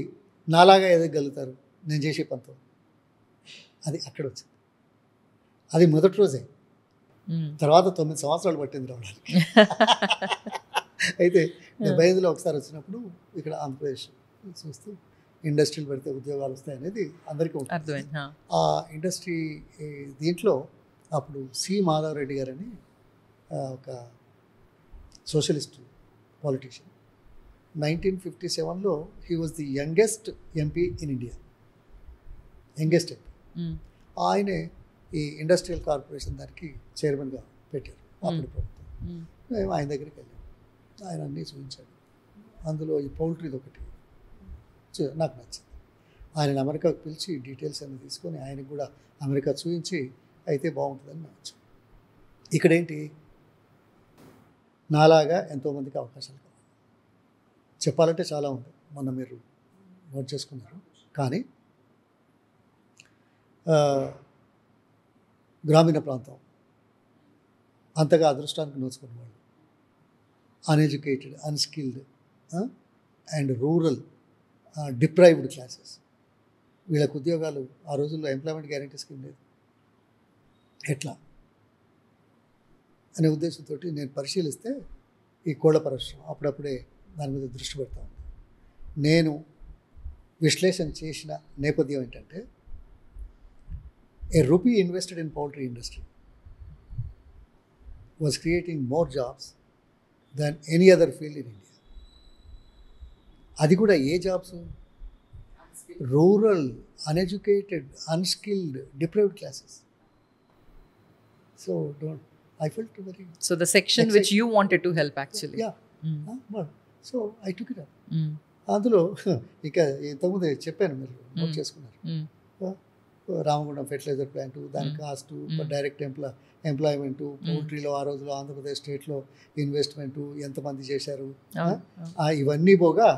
నాలాగా ఎదగలుగుతారు నేను చేసే పనితో? అది అక్కడ వచ్చింది. అది మొదటి రోజే. తర్వాత 9 సంవత్సరాలు పట్టింది రావడానికి. అయితే 75లో ఒకసారి వచ్చినప్పుడు ఇక్కడ ఆంధ్రప్రదేశ్ చూస్తూ ఇండస్ట్రీలు పెడితే ఉద్యోగాలు వస్తాయనేది అందరికీ ఉంటుంది. ఆ ఇండస్ట్రీ దీంట్లో అప్పుడు సి మాధవరెడ్డి గారని ఒక సోషలిస్ట్ పాలిటీషియన్, 1957లో he was the youngest MP in India, youngest MP. ఆయనే ఈ ఇండస్ట్రియల్ కార్పొరేషన్ దానికి చైర్మన్గా పెట్టారు అప్పుడు ప్రభుత్వం. మేము ఆయన దగ్గరికి వెళ్ళాం, ఆయన అన్నీ చూపించాడు. అందులో ఈ పౌల్ట్రీది ఒకటి నాకు నచ్చింది. ఆయన అమెరికాకు పిలిచి డీటెయిల్స్ అన్నీ తీసుకొని ఆయనకు కూడా అమెరికా చూపించి అయితే బాగుంటుందని నచ్చు. ఇక్కడేంటి, నాలాగా ఎంతోమందికి అవకాశాలు కావాలి. చెప్పాలంటే చాలా ఉంది, మొన్న మీరు నోట్ చేసుకున్నారు. కానీ గ్రామీణ ప్రాంతం అంతగా అదృష్టానికి నోచుకున్న వాళ్ళు, uneducated, unskilled and rural deprived classes, వీళ్ళకు ఉద్యోగాలు ఆ రోజుల్లో ఎంప్లాయ్మెంట్ గ్యారంటీ స్కీమ్ లేదు. ఎట్లా అనే ఉద్దేశంతో నేను పరిశీలిస్తే ఈ కోళ్ళ పరిశ్రమ అప్పుడప్పుడే దాని మీద దృష్టి పెడతా ఉంది. నేను విశ్లేషణ చేసిన నేపథ్యం ఏంటంటే, a rupee invested in poultry industry was creating more jobs than any other field in India. అది కూడా ఏ jobs? Rural, uneducated, unskilled, deprived classes. So I felt very... So the section which you wanted to help actually. Yeah. But so I took it up. అందులో ఇక ఇంతకుముందు చెప్పాను, మీరు note చేసుకున్నారు. Ramagundam fertiliser plant, దాని కాస్ట్, డైరెక్ట్ ఎంప్లాయ్మెంటు, పౌల్ట్రీలో ఆ రోజులో ఆంధ్రప్రదేశ్ స్టేట్లో ఇన్వెస్ట్మెంటు, ఎంతమంది చేశారు, ఇవన్నీ పోగా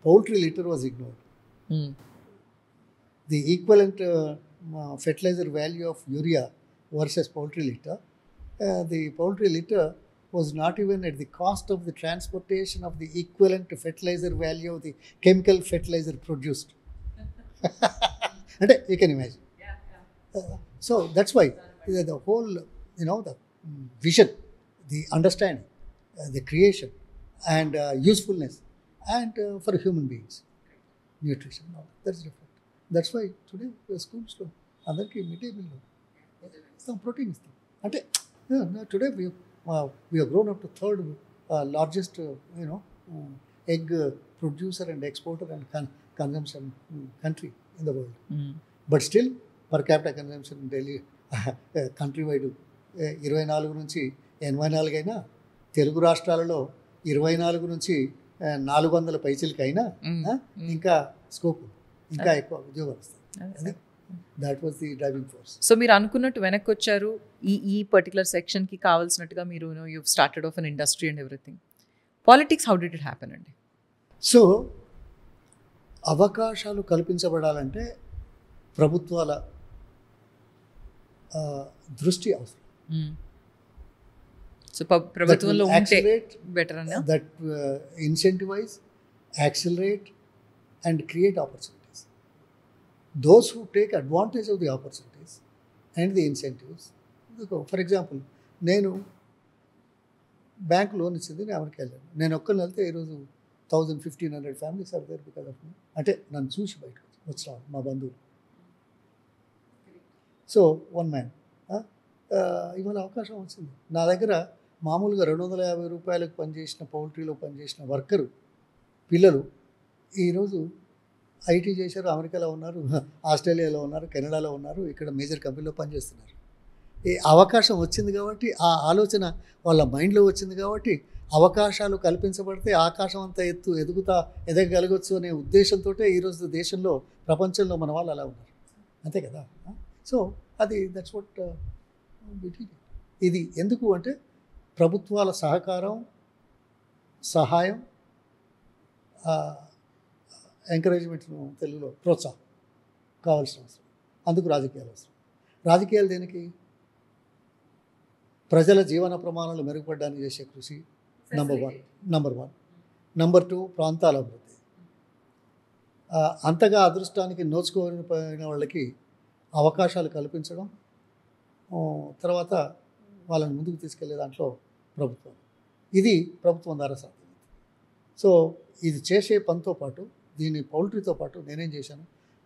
poultry litter was ignored. The equivalent fertilizer value of urea versus poultry litter, the poultry litter was not even at the cost of the transportation of the equivalent fertilizer value of the chemical fertilizer produced. And you can imagine. So that's why the whole, the vision, the understanding, the creation and usefulness and for human beings, nutrition, that's different. That's why today స్కూల్స్లో అందరికీ mid day మీల్లో ఇస్తాం, protein ఇస్తాం. అంటే today we are grown up to third largest egg producer and exporter and consumption country in the world. But still per capita consumption Delhi country wide 24 నుంచి 84 అయినా, తెలుగు రాష్ట్రాలలో 24 నుంచి 400 పైసలకి అయినా ఇంకా స్కోప్, ఇంకా ఎక్కువ ఉద్యోగాలు వస్తాయి. That was the driving force. So మీరు అనుకున్నట్టు వెనక్కి వచ్చారు, ఈ పర్టికులర్ సెక్షన్కి కావాల్సినట్టుగా మీరు you started off an industry and everything. Politics, how did it happen అండి? సో అవకాశాలు కల్పించబడాలంటే ప్రభుత్వాల దృష్టి అవసరం. సో ప్రభుత్వంలో ఉంటే బెటర్ అన్న that incentivise, accelerate and create opportunities. Those who take advantage of the opportunities and the incentives, for example, నేను bank loan ఇచ్చింది, నేను అమెరికా వెళ్ళాను. నేను ఒక్కరిని వెళ్తే ఈరోజు 1,000-1,500 families are there because of me. అంటే నన్ను చూసి బయటకు వచ్చిన మా బంధువులు. సో వన్ మ్యాన్ ఇవాళ అవకాశం వచ్చింది. నా దగ్గర మామూలుగా 250 రూపాయలకు పనిచేసిన, పౌల్ట్రీలో పనిచేసిన వర్కరు పిల్లలు ఈరోజు ఐటీ చేశారు, అమెరికాలో ఉన్నారు, ఆస్ట్రేలియాలో ఉన్నారు, కెనడాలో ఉన్నారు, ఇక్కడ మేజర్ కంపెనీలో పనిచేస్తున్నారు. ఈ అవకాశం వచ్చింది కాబట్టి, ఆ ఆలోచన వాళ్ళ మైండ్లో వచ్చింది కాబట్టి, అవకాశాలు కల్పించబడితే ఆకాశం అంతా ఎదగగలగచ్చు అనే ఉద్దేశంతో ఈరోజు దేశంలో, ప్రపంచంలో మన వాళ్ళు అలా ఉన్నారు. అంతే కదా. సో అది దట్స్ వాట్ ఇది ఎందుకు అంటే ప్రభుత్వాల సహకారం, సహాయం, ఎంకరేజ్మెంట్ను తెలుగులో ప్రోత్సాహం కావాల్సిన అవసరం. అందుకు రాజకీయాలు అవసరం. రాజకీయాలు దేనికి? ప్రజల జీవన ప్రమాణాలు మెరుగుపడడానికి చేసే కృషి నంబర్ వన్. నంబర్ 2 ప్రాంతాల అభివృద్ధి. అంతగా అదృష్టానికి నోచుకోని వాళ్ళకి అవకాశాలు కల్పించడం, తర్వాత వాళ్ళని ముందుకు తీసుకెళ్లే దాంట్లో ప్రభుత్వం, ఇది ప్రభుత్వం ద్వారా సాధ్యమైంది. సో ఇది చేసే పనితో పాటు, దీని పౌల్ట్రీతో పాటు నేనేం చేశాను,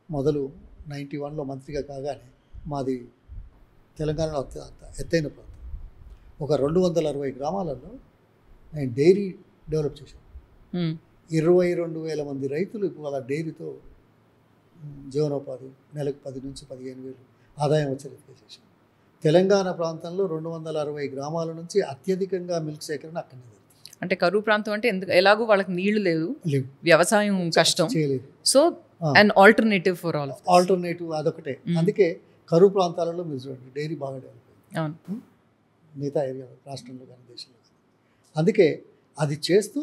మొదలు 91లో మంత్రిగా కాగానే మాది తెలంగాణలో ఎత్తైన ప్రాంతం, ఒక 260 గ్రామాలలో నేను డైరీ డెవలప్ చేశాను. 22,000 మంది రైతులు వాళ్ళ డైరీతో జీవనోపాధి, నెలకు 10 నుంచి 15,000 ఆదాయం వచ్చేది చేశాను. తెలంగాణ ప్రాంతంలో 260 గ్రామాల నుంచి అత్యధికంగా మిల్క్ సేకరణ అక్కడనే జరుగుతుంది. అంటే కరువు ప్రాంతం అంటే ఎలాగో వాళ్ళకి నీళ్లు లేవు, వ్యవసాయం కష్టం చేయలేదు. So and alternative for alternative అదొకటే. అందుకే కరువు ప్రాంతాలలో మీరు చూడండి డైరీ బాగా డెవలప్ అయింది. అవును, మిగతా ఏరియా రాష్ట్రంలో కానీ దేశంలో కానీ. అందుకే అది చేస్తూ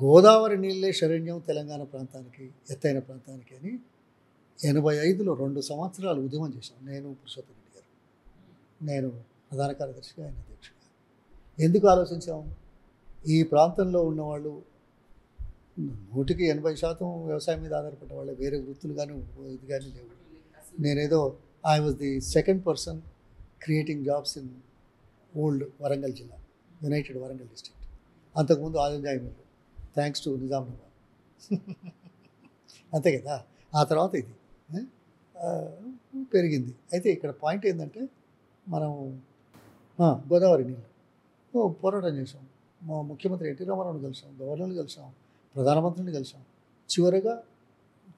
గోదావరి నీళ్ళే శరణ్యం తెలంగాణ ప్రాంతానికి, ఎత్తైన ప్రాంతానికి అని 85లో 2 సంవత్సరాలు ఉద్యమం చేశాం. నేను, పురుషోత్తం రెడ్డి గారు, నేను ప్రధాన కార్యదర్శిగా, ఆయన అధ్యక్షుడిగా. ఎందుకు ఆలోచించాం? ఈ ప్రాంతంలో ఉన్నవాళ్ళు 100% వ్యవసాయం మీద ఆధారపడ్డ వాళ్ళే, వేరే వృత్తులు కానీ ఇది కానీ లేవు. నేనేదో I was the second person creating jobs in old Warangal జిల్లా, యునైటెడ్ వరంగల్ డిస్ట్రిక్ట్. అంతకుముందు ఆలంజాయి మిల్లు, థ్యాంక్స్ టు నిజామాబాద్. అంతే కదా. ఆ తర్వాత ఇది పెరిగింది. అయితే ఇక్కడ పాయింట్ ఏంటంటే, మనం గోదావరి నీళ్ళు పోరాటం చేసాం. మా ముఖ్యమంత్రి ఎన్టీ రామారావుని కలిసాం, గవర్నర్ని కలిసాం, ప్రధానమంత్రిని కలిసాం, చివరిగా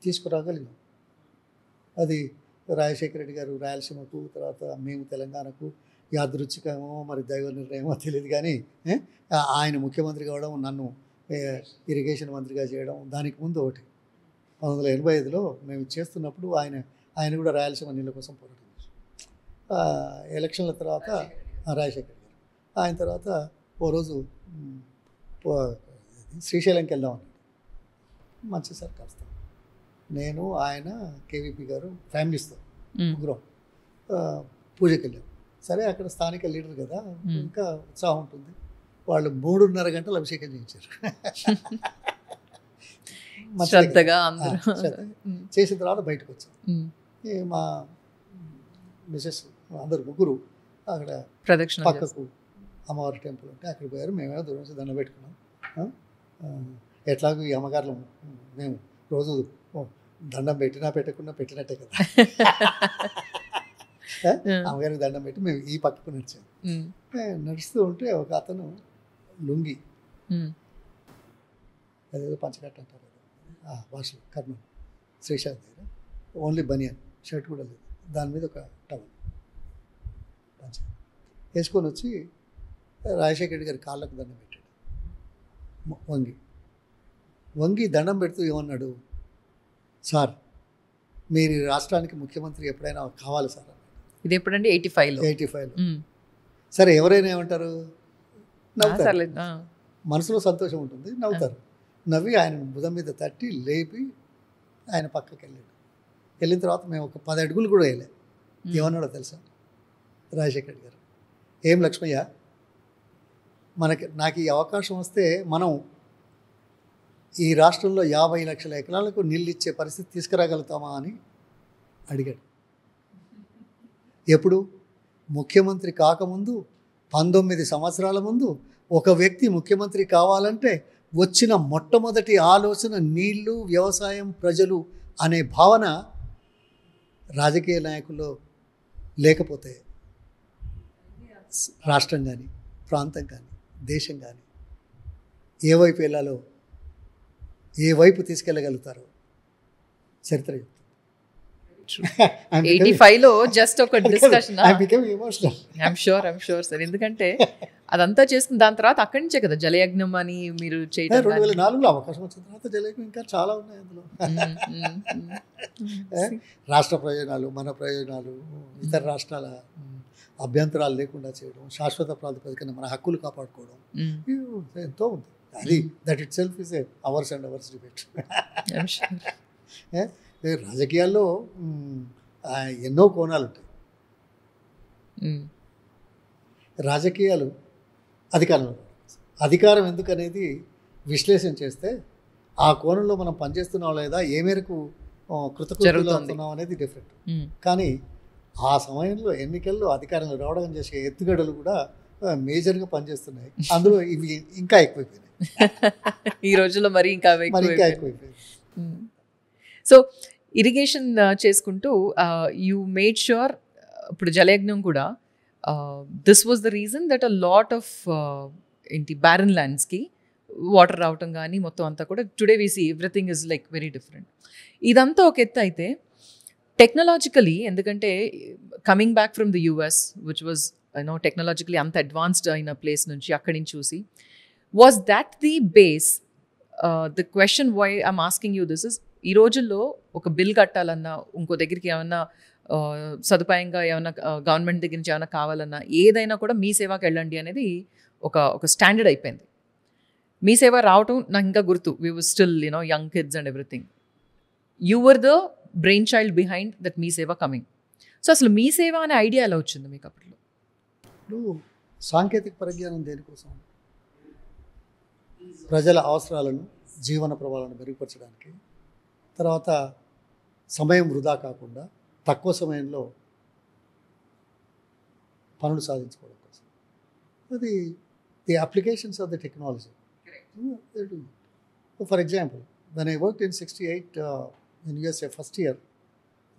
తీసుకురాగలిగాం. అది రాజశేఖర రెడ్డి గారు రాయలసీమకు, తర్వాత మేము తెలంగాణకు, యాదృచ్ఛికమో మరి దైవ నిర్ణయమో తెలియదు కానీ ఆయన ముఖ్యమంత్రి కావడం, నన్ను ఇరిగేషన్ మంత్రిగా చేయడం. దానికి ముందు ఒకటి 1985లో మేము చేస్తున్నప్పుడు ఆయన కూడా రాయలసీమ నీళ్ళ కోసం పోరాటం చేశారు. ఎలక్షన్ల తర్వాత రాజశేఖర్ గారు ఆయన తర్వాత ఓ రోజు శ్రీశైలంకి వెళ్దాం అన్నాడు. మంచి సార్ కాస్తాం, నేను ఆయన కేవీపీ గారు ఫ్యామిలీస్తో ముగ్గురం పూజకి వెళ్ళాం. సరే అక్కడ స్థానిక లీడర్ కదా, ఇంకా ఉత్సాహం ఉంటుంది. వాళ్ళు 3.5 గంటలు అభిషేకం చేయించారు. చేసిన తర్వాత బయటకు వచ్చాం. మా మిసెస్ అందరు ముగ్గురు అక్కడ పక్కకు అమ్మవారి టెంపుల్ ఉంటే అక్కడికి పోయారు. మేమేమో దూరం నుంచి దండం పెట్టుకున్నాం. ఎట్లాగో ఈ అమ్మగారులు మేము రోజు దండం పెట్టినా పెట్టకుండా పెట్టినట్టే కదా. అమ్మగారికి దండం పెట్టి మేము ఈ పక్కకు నడిచాం. నడుస్తూ ఉంటే ఒక అతను లుంగి, అదేదో పంచకట్ట అంటారు కదా భాషలో, కర్నూలు శ్రీశైలం దగ్గర, ఓన్లీ బనియన్, షర్ట్ కూడా లేదు, దాని మీద ఒక టవల్ పంచ వేసుకొని వచ్చి రాజశేఖర రెడ్డి గారి కాళ్ళకు దండం పెట్టాడు. వంగి దండం పెడుతూ ఏమన్నాడు, సార్ మీరు ఈ రాష్ట్రానికి ముఖ్యమంత్రి ఎప్పుడైనా కావాలి సార్ అన్నాడు. ఇది ఎప్పుడంటే 85లో. సరే ఎవరైనా ఏమంటారు, నవ్వుతారు, మనసులో సంతోషం ఉంటుంది, నవ్వుతారు. నవ్వి ఆయన భుజం మీద తట్టి లేపి ఆయన పక్కకి వెళ్ళాడు. వెళ్ళిన తర్వాత మేము ఒక 10 అడుగులు కూడా వేయలే. ఏమన్నాడో తెలుసా రాజశేఖర్ రెడ్డి గారు, ఏం లక్ష్మయ్య, నాకు ఈ అవకాశం వస్తే మనం ఈ రాష్ట్రంలో 50 లక్షల ఎకరాలకు నీళ్ళు ఇచ్చే పరిస్థితి తీసుకురాగలుగుతామా అని అడిగాడు. ఎప్పుడు? ముఖ్యమంత్రి కాకముందు 19 సంవత్సరాల ముందు ఒక వ్యక్తి ముఖ్యమంత్రి కావాలంటే వచ్చిన మొట్టమొదటి ఆలోచన నీళ్లు, వ్యవసాయం, ప్రజలు అనే భావన రాజకీయ నాయకుల్లో లేకపోతే రాష్ట్రం కానీ, ప్రాంతం కానీ, దేశం కానీ ఏ వైపు వెళ్ళాలో, ఏ వైపు తీసుకెళ్ళగలుగుతారో చరిత్ర చెప్తుంది. 85లో జస్ట్ ఒక డిస్కషన్. ఐఎమ్ షూర్ సార్, ఎందుకంటే అదంతా చేసుకుని దాని తర్వాత అక్కడి నుంచే కదా జలయజ్ఞం అని మీరు చేయడం. 2004లో అవకాశం వచ్చిన తర్వాత జలయజ్ఞం ఇంకా చాలా ఉన్నాయి అందులో. రాష్ట్ర ప్రయోజనాలు, మన ప్రయోజనాలు, ఇతర రాష్ట్రాల అభ్యంతరాలు లేకుండా చేయడం, శాశ్వత ప్రాతిపదికన మన హక్కులు కాపాడుకోవడం, ఎంతో ఉంది. అది that it self is ours and hours debate. రాజకీయాల్లో ఎన్నో కోణాలు ఉంటాయి. రాజకీయాలు అధికారం ఎందుకనేది విశ్లేషణ చేస్తే ఆ కోణంలో మనం పనిచేస్తున్నాం లేదా, ఏ మేరకు కృతజ్ఞతలు అవుతున్నాం అనేది డిఫరెంట్. కానీ ఆ సమయంలో ఎన్నికల్లో అధికారంలో రావడం చేసే ఎత్తుగడలు కూడా మేజర్గా పనిచేస్తున్నాయి. అందులో ఇవి ఇంకా ఎక్కువైపోయినాయి ఈ రోజుల్లో, మరి ఇంకా ఎక్కువైపోయింది. సో ఇరిగేషన్ చేసుకుంటూ యూ మేడ్ ష్యూర్, ఇప్పుడు జలయజ్ఞం కూడా this was the reason that a lot of ఏంటి బ్యారన్ ల్యాండ్స్కి వాటర్ రావటం కానీ మొత్తం అంతా కూడా today we see everything is like very different. ఇదంతా ఒక ఎత్తు అయితే టెక్నాలజికలీ, ఎందుకంటే coming back from the US which was technologically అంత అడ్వాన్స్డ్ అయిన ప్లేస్ నుంచి అక్కడి నుంచి చూసి, was that the base? The question why I'm asking you this is, ఈ రోజుల్లో ఒక బిల్ కట్టాలన్నా, ఇంకో దగ్గరికి ఏమన్నా సదుపాయంగా ఏమన్నా గవర్నమెంట్ దగ్గర నుంచి ఏమైనా కావాలన్నా, ఏదైనా కూడా మీ సేవకి వెళ్ళండి అనేది ఒక స్టాండర్డ్ అయిపోయింది. మీ సేవ రావటం నాకు ఇంకా గుర్తు. We were still young kids and everything. You were the brain child behind that మీ సేవ కమింగ్. సో అసలు మీ సేవ అనే ఐడియా ఎలా వచ్చింది మీకు అప్పట్లో? ఇప్పుడు సాంకేతిక పరిజ్ఞానం దేనికోసం? ప్రజల అవసరాలను, జీవన ప్రవాహాలను మెరుగుపరచడానికి, తర్వాత సమయం వృధా కాకుండా తక్కువ సమయంలో పనులు సాధించుకోవడం కోసం. అది the applications of the technology. For example, when I worked in 68 in USA first year,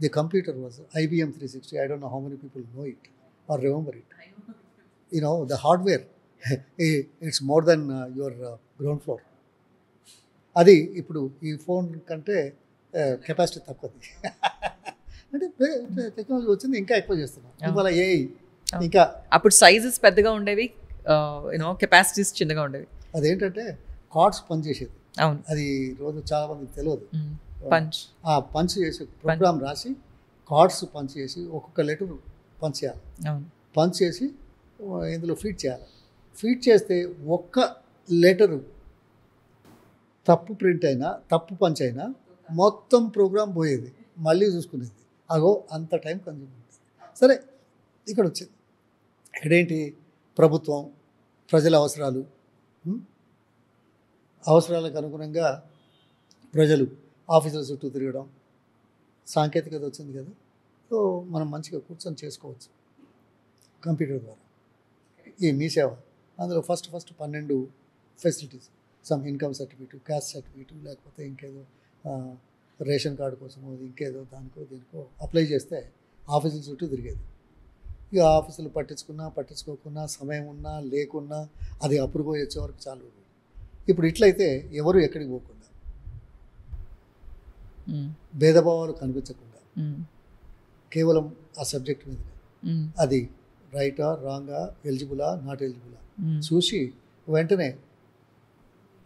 the computer was IBM 360. I don't know how many people know it or remember it. The hardware, it's more than your ground floor. అది ఇప్పుడు ఈ phone కంటే capacity తక్కువది. అంటే technology వచ్చింది, ఇంకా ఎక్కువ చేస్తున్నాం. ఇవాళ ఏఐ ఇంకా, అప్పుడు సైజెస్ పెద్దగా ఉండేవి, కెపాసిటీస్ చిన్నగా ఉండేవి. అదేంటంటే కార్డ్స్ పనిచేసేది. అవును. అది రోజు చాలా మందికి తెలియదు. పంచ్ ఆ పంచ్ చేసి ప్రోగ్రామ్ రాసి కార్డ్స్ పంచ్ చేసి ఒక్కొక్క లెటర్ పంచ్ చేయాలి. అవును. పంచ్ చేసి ఇందులో ఫీడ్ చేయాలి. ఫీడ్ చేస్తే ఒక్క లెటరు తప్పు ప్రింట్ అయినా తప్పు పంచ్ అయినా మొత్తం ప్రోగ్రామ్ పోయేది, మళ్ళీ చూసుకునేది. అగో అంత టైం కన్జ్యూమ్ అవుతుంది. సరే, ఇక్కడ వచ్చింది. ఇక్కడేంటి, ప్రభుత్వం ప్రజల అవసరాలు, అవసరాలకు అనుగుణంగా ప్రజలు ఆఫీసుల చుట్టూ తిరగడం, సాంకేతికత వచ్చింది కదా. సో మనం మంచిగా కూర్చొని చేసుకోవచ్చు కంప్యూటర్ ద్వారా. ఈ మీ సేవ అందులో first 12 facilities, some income certificate, caste certificate, లేకపోతే ఇంకేదో రేషన్ కార్డు కోసమో ఇంకేదో దానికో దీనికో అప్లై చేస్తే ఆఫీసుల చుట్టూ తిరిగేది. ఇక ఆఫీసులు పట్టించుకోకున్నా, సమయం ఉన్నా లేకున్నా అది అప్రూవ్ వచ్చే వరకు చాలు. ఇప్పుడు ఇట్లయితే ఎవరు ఎక్కడికి పోకుండా, భేదభావాలు కనిపించకుండా, కేవలం ఆ సబ్జెక్ట్ మీద అది రైటా రాంగా, ఎలిజిబులా నాట్ ఎలిజిబులా చూసి వెంటనే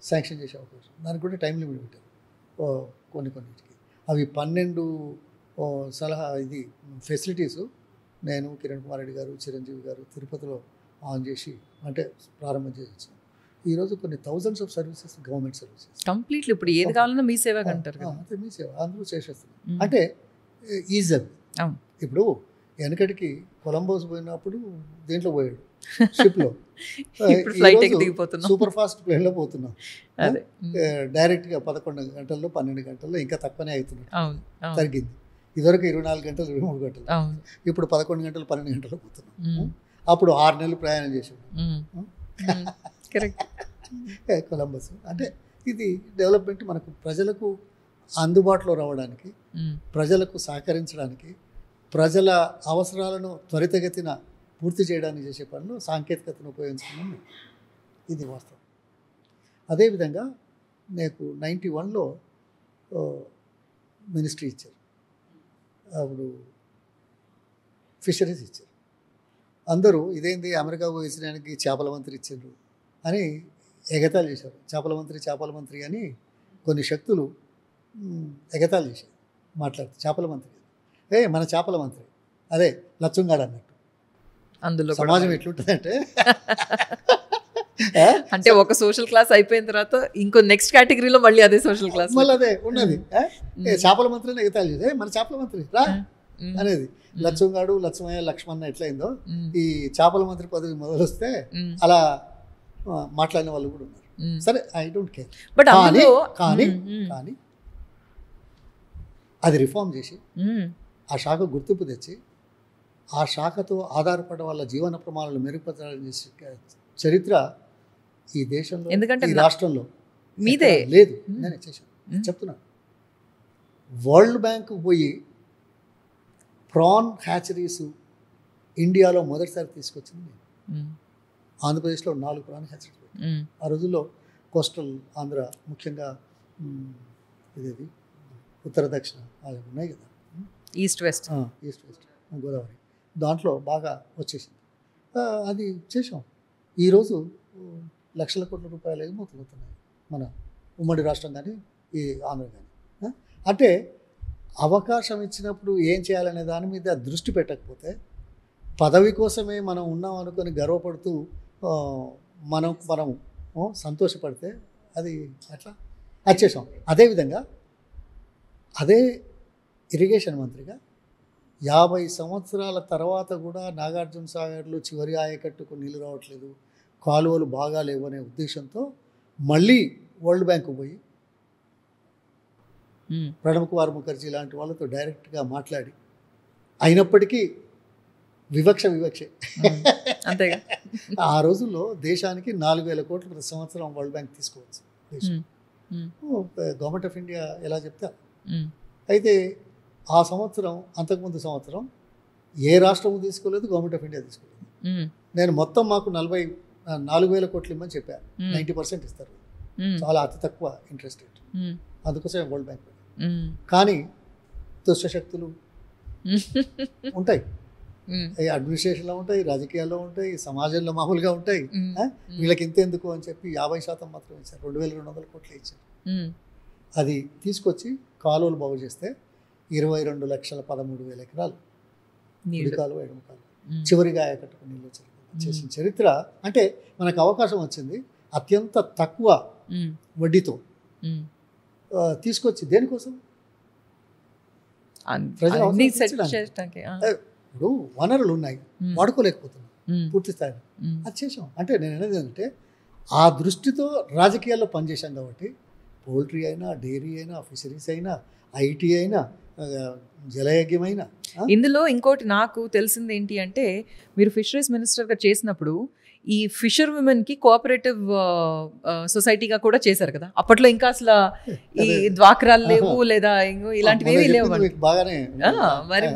శాంక్షన్ చేసే అవకాశం. దానికి కూడా టైం లిమిట్ పెట్టారు కొన్నిటికి. అవి 12 సలహా ఇది ఫెసిలిటీస్ నేను, కిరణ్ కుమార్ రెడ్డి గారు, చిరంజీవి గారు తిరుపతిలో ఆన్ చేసి అంటే ప్రారంభం చేసి ఈరోజు కొన్ని thousands of services, government services completely ఇప్పుడు ఏది కావాలన్నా మీ సేవ అంటారు. అంతే, మీ సేవ అందరూ చేసేస్తున్నాం. అంటే ఈజీ. ఇప్పుడు వెనకటికి కొలంబోస్ పోయినప్పుడు దేంట్లో పోయాడు, షిప్లో. సూపర్ ఫాస్ట్ ప్లేన్లో పోతున్నాం. డైరెక్ట్గా 11 గంటల్లో 12 గంటల్లో ఇంకా తక్కువనే అవుతున్నాడు, తగ్గింది. ఇదివరకు 24 గంటలు 23 గంటలు, ఇప్పుడు 11 గంటలు 12 గంటలు పోతున్నాం. అప్పుడు 6 నెలలు ప్రయాణం చేసాడు కొలంబస్. అంటే ఇది డెవలప్మెంట్ మనకు ప్రజలకు అందుబాటులో రావడానికి, ప్రజలకు సహకరించడానికి, ప్రజల అవసరాలను త్వరితగతిన పూర్తి చేయడానికి చేసే పనులు సాంకేతికతను ఉపయోగించుకున్నాం. ఇది వాస్తవం. అదేవిధంగా నాకు 91లో మినిస్ట్రీ ఇచ్చారు, అప్పుడు ఫిషరీస్ ఇచ్చారు. అందరూ ఇదేంది అమెరికా పోయించడానికి చేపల మంత్రి ఇచ్చారు అని ఎగతాళి చేశారు. చేపల మంత్రి అని కొన్ని శక్తులు ఎగతాళి చేశారు, మాట్లాడుతూ చేపల మంత్రి మన చేపల మంత్రి అదే లచ్చంగాడు అన్నట్టు. అందులో సమాజం ఎట్లుంటుందంటే అంటే ఒక సోషల్ క్లాస్ అయిపోయిన తర్వాత ఇంకో నెక్స్ట్ కేటగిరీలో మళ్ళీ అదే సోషల్ క్లాస్ మళ్ళీ అదే ఉన్నది. చేపల మంత్రిని ఎగతాళి చేసి మన చేపల మంత్రి రా అనేది. లచ్చంగాడు, లక్ష్మయ్య, లక్ష్మణ ఎట్లయిందో ఈ చేపల మంత్రి పదవి మొదలొస్తే అలా మాట్లాడిన వాళ్ళు కూడా ఉన్నారు. సరే, ఐ డోంట్ కేర్. బట్ కానీ అది రిఫార్మ్ చేసి ఆ శాఖ గుర్తింపు తెచ్చి ఆ శాఖతో ఆధారపడే వాళ్ళ జీవన ప్రమాణాలు మెరుగుపరచాలని చేసే చరిత్ర ఈ దేశంలో, ఎందుకంటే ఈ రాష్ట్రంలో మీదే లేదు. నేను చేశాను, చెప్తున్నాను. వరల్డ్ బ్యాంక్ పోయి ప్రాన్ హ్యాచరీస్ ఇండియాలో మొదటిసారి తీసుకొచ్చింది నేను. ఆంధ్రప్రదేశ్లో 4 ప్రాన్ హ్యాచరీస్ పెట్టాను. ఆ రోజుల్లో కోస్టల్ ఆంధ్ర, ముఖ్యంగా ఇదేది ఉత్తర దక్షిణ అవి ఉన్నాయి కదా, ఈస్ట్ వెస్ట్ గోదావరి, దాంట్లో బాగా వచ్చేసింది. అది చేసాం. ఈరోజు లక్షల కోట్ల రూపాయలు ఎగుమతులుతున్నాయి మన ఉమ్మడి రాష్ట్రం కానీ ఈ ఆంధ్ర కానీ. అంటే అవకాశం ఇచ్చినప్పుడు ఏం చేయాలనే దాని మీద దృష్టి పెట్టకపోతే, పదవి కోసమే మనం ఉన్నాం అనుకొని గర్వపడుతూ మనం సంతోషపడితే అది అట్లా వచ్చేసాం. అదేవిధంగా అదే ఇరిగేషన్ మంత్రిగా 50 సంవత్సరాల తర్వాత కూడా నాగార్జున సాగర్లో చివరి ఆయకట్టుకు నీళ్ళు రావట్లేదు, కాలువలు బాగా లేవు అనే ఉద్దేశంతో మళ్ళీ వరల్డ్ బ్యాంకు పోయి ప్రణబ్ కుమార్ ముఖర్జీ లాంటి వాళ్ళతో డైరెక్ట్గా మాట్లాడి, అయినప్పటికీ వివక్షే అంతేగా. ఆ రోజుల్లో దేశానికి 4,000 కోట్లు ప్రతి సంవత్సరం వరల్డ్ బ్యాంక్ తీసుకోవచ్చు గవర్నమెంట్ ఆఫ్ ఇండియా ఎలా చెప్తే. అయితే ఆ సంవత్సరం, అంతకుముందు సంవత్సరం ఏ రాష్ట్రము తీసుకోలేదు, గవర్నమెంట్ ఆఫ్ ఇండియా తీసుకోలేదు. నేను మొత్తం మాకు 4,000 కోట్లు ఇమ్మని చెప్పాను. 90% ఇస్తారు, చాలా అతి తక్కువ ఇంట్రెస్ట్ రేట్. అందుకోసమే వరల్డ్ బ్యాంక్. కానీ దుష్టశక్తులు ఉంటాయి, ఈ అడ్మినిస్ట్రేషన్లో ఉంటాయి, రాజకీయాల్లో ఉంటాయి, సమాజంలో మామూలుగా ఉంటాయి. వీళ్ళకి ఇంతెందుకు అని చెప్పి 50% మాత్రం ఇచ్చారు. 2200 కోట్లు ఇచ్చారు. అది తీసుకొచ్చి కాలువలు బాగు చేస్తే 22,13,000 ఎకరాలు కుడి కాలువ ఎడమ కాలువ చివరిగా ఆయకట్టుకు నీళ్ళు చేసిన చరిత్ర. అంటే మనకు అవకాశం వచ్చింది అత్యంత తక్కువ వడ్డీతో తీసుకొచ్చి దేనికోసం? ఇప్పుడు వనరులు ఉన్నాయి, వాడుకోలేకపోతున్నాం పూర్తి స్థాయిలో. అది చేసాం. అంటే నేను అనేది ఏంటంటే ఆ దృష్టితో రాజకీయాల్లో పనిచేశాం కాబట్టి పౌల్ట్రీ అయినా, డైరీ అయినా, ఫిషరీస్ అయినా, ఐటీ అయినా, జలయజ్ఞం అయినా. ఇందులో ఇంకోటి నాకు తెలిసింది ఏంటి అంటే, మీరు ఫిషరీస్ మినిస్టర్గా చేసినప్పుడు ఈ ఫిషర్ విమెన్కి కోఆపరేటివ్ సొసైటీగా కూడా చేశారు కదా. అప్పట్లో ఇంకా అసలు ఈ ద్వాక్రాలు లేవు లేదా ఇలాంటివి ఏమీ లేవు. బాగానే మరి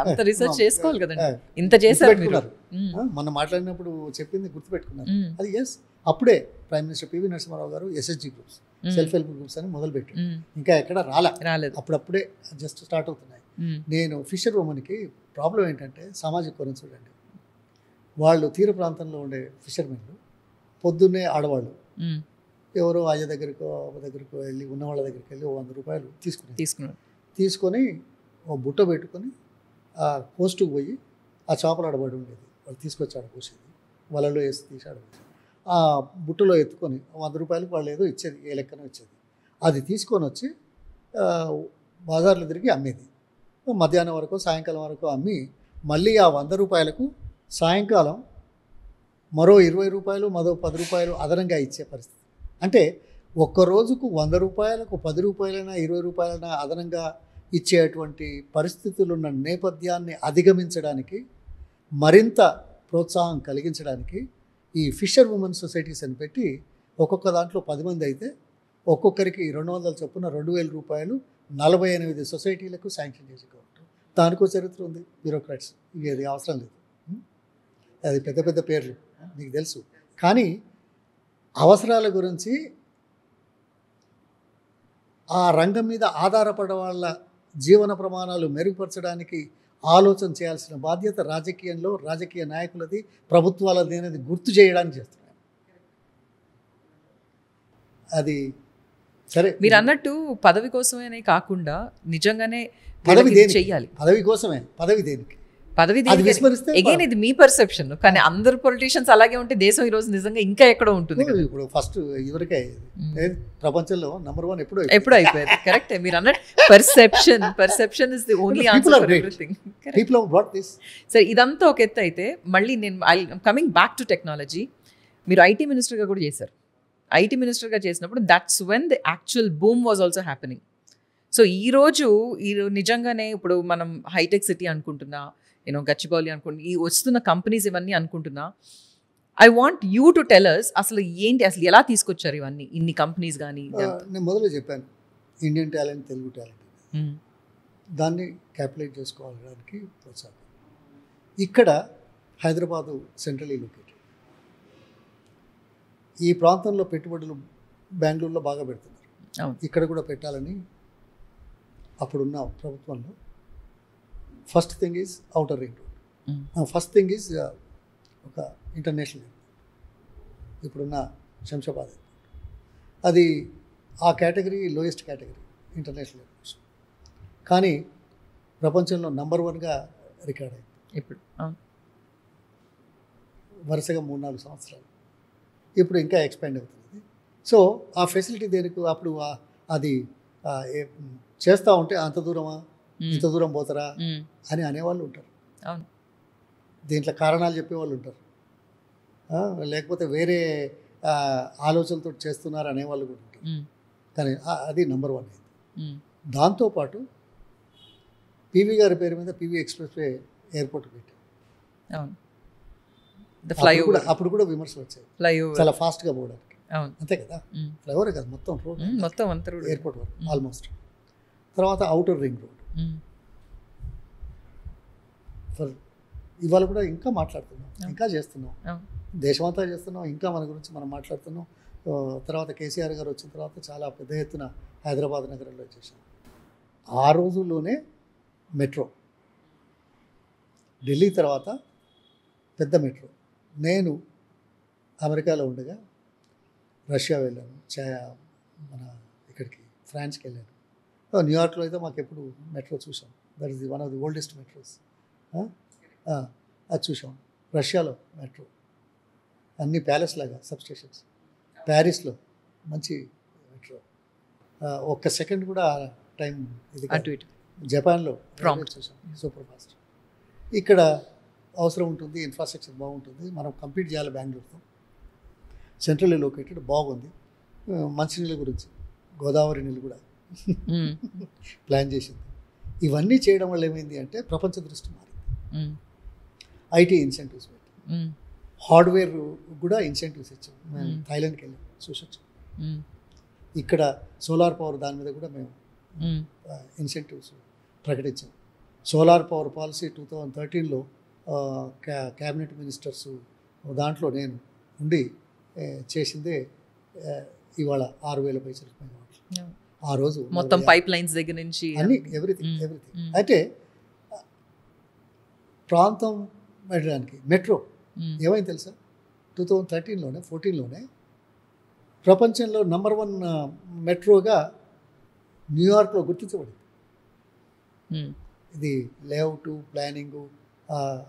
అంత రీసెర్చ్ చేసుకోవాలి కదండి. ఇంత చేశారు మీరు. మనం మాట్లాడినప్పుడు చెప్పింది గుర్తుపెట్టుకున్నారు. అది ఎస్, అప్పుడే ప్రైమ్ మినిస్టర్ పివి నరసింహారావు గారు SSG groups, self help groups అని మొదలుపెట్టారు. ఇంకా ఎక్కడ రాలేదు, అప్పుడప్పుడే జస్ట్ స్టార్ట్ అవుతున్నాయి. నేను ఫిషర్ ఉమెన్కి ప్రాబ్లం ఏంటంటే సామాజిక కోణం చూడండి. వాళ్ళు తీర ప్రాంతంలో ఉండే ఫిషర్మెన్లు పొద్దున్నే ఆడవాళ్ళు ఎవరో అయ్య దగ్గరకో వెళ్ళి ఉన్న వాళ్ళ దగ్గరికి వెళ్ళి 100 రూపాయలు తీసుకొని ఓ బుట్ట పెట్టుకొని ఆ కోస్టుకు పోయి ఆ చేపలు ఆడబడి ఉండేది, వాళ్ళు తీసుకొచ్చి ఆడపోసేది, వలలో వేసి తీసి ఆడపోసేది. ఆ బుట్టలో ఎత్తుకొని 100 రూపాయలకు వాళ్ళు ఏదో ఇచ్చేది, ఏ లెక్కన ఇచ్చేది. అది తీసుకొని వచ్చి బజార్లు తిరిగి అమ్మేది. మధ్యాహ్నం వరకు సాయంకాలం వరకు అమ్మి మళ్ళీ ఆ 100 రూపాయలకు సాయంకాలం మరో 20 రూపాయలు, మరో 10 రూపాయలు అదనంగా ఇచ్చే పరిస్థితి. అంటే ఒక్క రోజుకు 100 రూపాయలకు 10 రూపాయలైనా 20 రూపాయలైనా అదనంగా ఇచ్చేటువంటి పరిస్థితులు ఉన్న నేపథ్యాన్ని అధిగమించడానికి, మరింత ప్రోత్సాహం కలిగించడానికి ఈ ఫిషర్ ఉమెన్ సొసైటీస్ అని పెట్టి ఒక్కొక్క దాంట్లో 10 మంది అయితే ఒక్కొక్కరికి 200 చొప్పున 2,000 రూపాయలు 48 సొసైటీలకు శాంక్షన్ చేసి గవర్నమెంట్. దానికో చరిత్ర ఉంది. బ్యూరోక్రాట్స్ ఇది అవసరం లేదు, అది పెద్ద పెద్ద పేర్లు మీకు తెలుసు. కానీ అవసరాల గురించి ఆ రంగం మీద ఆధారపడే వాళ్ళ జీవన ప్రమాణాలు మెరుగుపరచడానికి ఆలోచన చేయాల్సిన బాధ్యత రాజకీయంలో రాజకీయ నాయకులది, ప్రభుత్వాలది అనేది గుర్తు చేయడానికి చేస్తున్నాను. అది సరే, మీరు అన్నట్టు పదవి కోసమే కాకుండా నిజంగానే పదవి చెయ్యాలి. పదవి కోసమే, పదవి దేనికి? పదవి అగైన్ ఇది మీ పర్సెప్షన్. కానీ అందరు పొలిటీషియన్స్ అలాగే ఉంటే దేశం ఈ రోజు నిజంగా ఇంకా ఎక్కడో ఉంటుంది. ఇప్పుడు ఫస్ట్ ఇవరికే ప్రపంచంలో నంబర్ 1 ఎప్పుడు అయిపోయింది. కరెక్ట్, మీరు అన్నట్టు perception is the only answer for everything. సరే, ఇదంతా ఒక ఎత్తు అయితే మళ్ళీ నేను కమింగ్ బ్యాక్ టు టెక్నాలజీ. మీరు ఐటీ మినిస్టర్గా కూడా చేశారు. ఐటీ మినిస్టర్గా చేసినప్పుడు that's when the actual boom was also happening. So ఈరోజు నిజంగానే ఇప్పుడు మనం హైటెక్ సిటీ అనుకుంటున్నా, గచ్చిబౌలి అనుకుంటున్నా, ఈ వస్తున్న కంపెనీస్ ఇవన్నీ అనుకుంటున్నా. I want you to tell us అసలు ఏంటి, అసలు ఎలా తీసుకొచ్చారు ఇవన్నీ, ఇన్ని కంపెనీస్ కానీ? నేను మొదలు చెప్పాను, ఇండియన్ టాలెంట్, తెలుగు టాలెంట్, దాన్ని క్యాపిటలైజ్ చేసుకోవడానికి ప్రోత్సాహం. ఇక్కడ హైదరాబాదు సెంట్రల్లీ లొకేటెడ్. ఈ ప్రాంతంలో పెట్టుబడులు బెంగళూరులో బాగా పెడుతున్నారు, ఇక్కడ కూడా పెట్టాలని అప్పుడున్న ప్రభుత్వంలో. First thing is outer ring road, first thing is ఒక ఇంటర్నేషనల్ ఎయిర్పోర్ట్. ఇప్పుడున్న శంషాబాద్ ఎయిర్పోర్ట్ అది ఆ category lowest category international airports. కానీ ప్రపంచంలో నంబర్ 1గా రికార్డ్ అయింది ఇప్పుడు వరుసగా 3-4 సంవత్సరాలు. ఇప్పుడు ఇంకా ఎక్స్పాండ్ అవుతుంది. సో ఆ ఫెసిలిటీ దేనికి? అప్పుడు అది చేస్తూ ఉంటే అంత దూరమా, ఇంత దూరం పోతారా అని అనేవాళ్ళు ఉంటారు. దీంట్లో కారణాలు చెప్పేవాళ్ళు ఉంటారు, లేకపోతే వేరే ఆలోచనలతో చేస్తున్నారు అనేవాళ్ళు కూడా ఉంటారు. కానీ అది నంబర్ 1 అయింది. దాంతోపాటు పివి గారి పేరు మీద పివి ఎక్స్ప్రెస్ వే ఎయిర్పోర్ట్ పెట్టారు. అప్పుడు కూడా విమర్శలు వచ్చాయి, చాలా ఫాస్ట్గా పోవడానికి. అంతే కదా, ఫ్లైఓవర్ కదా, మొత్తం రోడ్, మొత్తం అంతా ఎయిర్పోర్ట్ వరకు ఆల్మోస్ట్. తర్వాత అవుటర్ రింగ్ రోడ్. ఇవాళ కూడా ఇంకా మాట్లాడుతున్నాం, ఇంకా చేస్తున్నాం, దేశమంతా చేస్తున్నాం, ఇంకా మన గురించి మనం మాట్లాడుతున్నాం. తర్వాత కేసీఆర్ గారు వచ్చిన తర్వాత చాలా పెద్ద ఎత్తున హైదరాబాద్ నగరంలో చేశాం. ఆ రోజుల్లోనే మెట్రో ఢిల్లీ తర్వాత పెద్ద మెట్రో. నేను అమెరికాలో ఉండగా రష్యా వెళ్ళాను, మన ఇక్కడికి ఫ్రాన్స్కి వెళ్ళాను. న్యూయార్క్లో అయితే మాకు ఎప్పుడు మెట్రో చూసాం. That is one of the oldest metros. అది చూసాం. రష్యాలో మెట్రో అన్ని ప్యాలెస్ లాగా సబ్స్టేషన్స్. ప్యారిస్లో మంచి మెట్రో, ఒక్క సెకండ్ కూడా టైం ఇది కాదు. జపాన్లో చూసాం, సూపర్ ఫాస్ట్. ఇక్కడ అవసరం ఉంటుంది, ఇన్ఫ్రాస్ట్రక్చర్ బాగుంటుంది, మనం కంప్లీట్ చేయాలి బెంగళూరుతో. సెంట్రల్లీ లొకేటెడ్, బాగుంది. మంచినీళ్ళ గురించి గోదావరి నీళ్ళు కూడా ప్లాన్ చేసింది. ఇవన్నీ చేయడం వల్ల ఏమైంది అంటే ప్రపంచ దృష్టి మారింది. ఐటీ ఇన్సెంటివ్స్ పెట్టి, హార్డ్వేర్ కూడా ఇన్సెంటివ్స్ ఇచ్చాం. మేము థాయిలాండ్కి వెళ్ళాం, చూసొచ్చాం. ఇక్కడ సోలార్ పవర్ దాని మీద కూడా మేము ఇన్సెంటివ్స్ ప్రకటించాం. సోలార్ పవర్ పాలసీ 2013లో క్యాబినెట్ మినిస్టర్స్ దాంట్లో నేను ఉండి చేసిందే. ఇవాళ 6,000 పైసలు మెగావాట్లు. ఆ రోజు మొత్తం పైప్ లైన్స్ దగ్గర నుంచి అన్ని ఎవ్రీథింగ్. అయితే ప్రాంతం పెట్టడానికి మెట్రో ఏమైంది తెలుసా? 2013లోనే 14లోనే ప్రపంచంలో నంబర్ 1 మెట్రోగా న్యూయార్క్లో గుర్తించబడింది. ఇది లేఅవుట్, ప్లానింగు,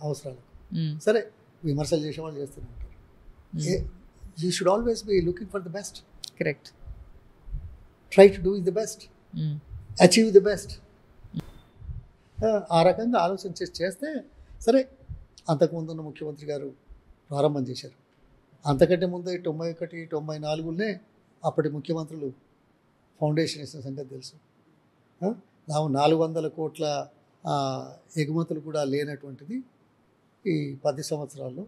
అవసరాలు. సరే, విమర్శలు చేసే వాళ్ళు చేస్తూనే ఉంటారు. You should always be looking for the best. Correct. Try to do the best, achieve the best. ఆ రకంగా ఆలోచన చేస్తే సరే. అంతకుముందున్న ముఖ్యమంత్రి గారు ప్రారంభం చేశారు. అంతకంటే ముందు 91, 94లోనే అప్పటి ముఖ్యమంత్రులు ఫౌండేషన్ ఇచ్చిన సంగతి తెలుసు. 400 కోట్ల ఎగుమతులు కూడా లేనటువంటిది ఈ 10 సంవత్సరాల్లో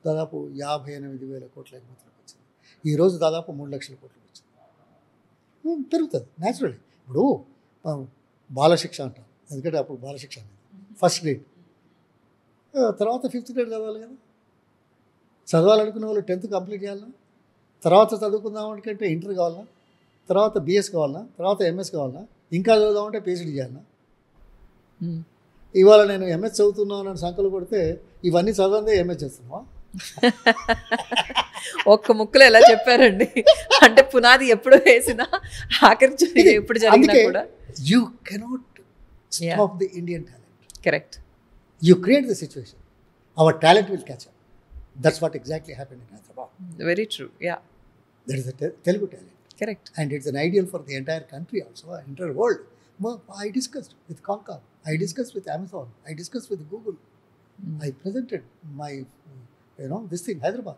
దాదాపు 58,000 కోట్ల ఎగుమతులకు వచ్చింది. ఈరోజు దాదాపు 3 లక్షల కోట్లకు వచ్చింది. పెరుగుతుంది న్యాచురల్లీ. ఇప్పుడు బాలశిక్ష అంటాం, ఎందుకంటే అప్పుడు బాలశిక్ష అనేది ఫస్ట్ గ్రేడ్, తర్వాత 5th గ్రేడ్ చదవాలి కదా. చదవాలనుకునే వాళ్ళు 10th కంప్లీట్ చేయాలన్నా, తర్వాత చదువుకుందాం అనుకుంటే ఇంటర్ కావాలన్నా, తర్వాత BS కావాలన్నా, తర్వాత MS కావాలన్నా, ఇంకా చదువుదామంటే PhD చేయాలన్నా. ఇవాళ నేను MS చదువుతున్నాను అని సంకలు కొడితే ఇవన్నీ చదవందే MS చేస్తున్నావా? ఒక్క ముక్కలు ఎలా చెప్పారండి. అంటే పునాది ఎప్పుడు వేసినా ఆఖరి ఎప్పుడు జరిగినా కూడా you cannot stop the Indian talent. Correct. You create the situation, hour talent will catch up. That's what exactly happened in Hyderabad. Very true. Yeah, that is the Telugu talent. Correct. And it's an ideal for the entire country also, entire world. I discussed with Concor, I discussed with Amazon, I discussed with Google. I presented my, this thing, Hyderabad.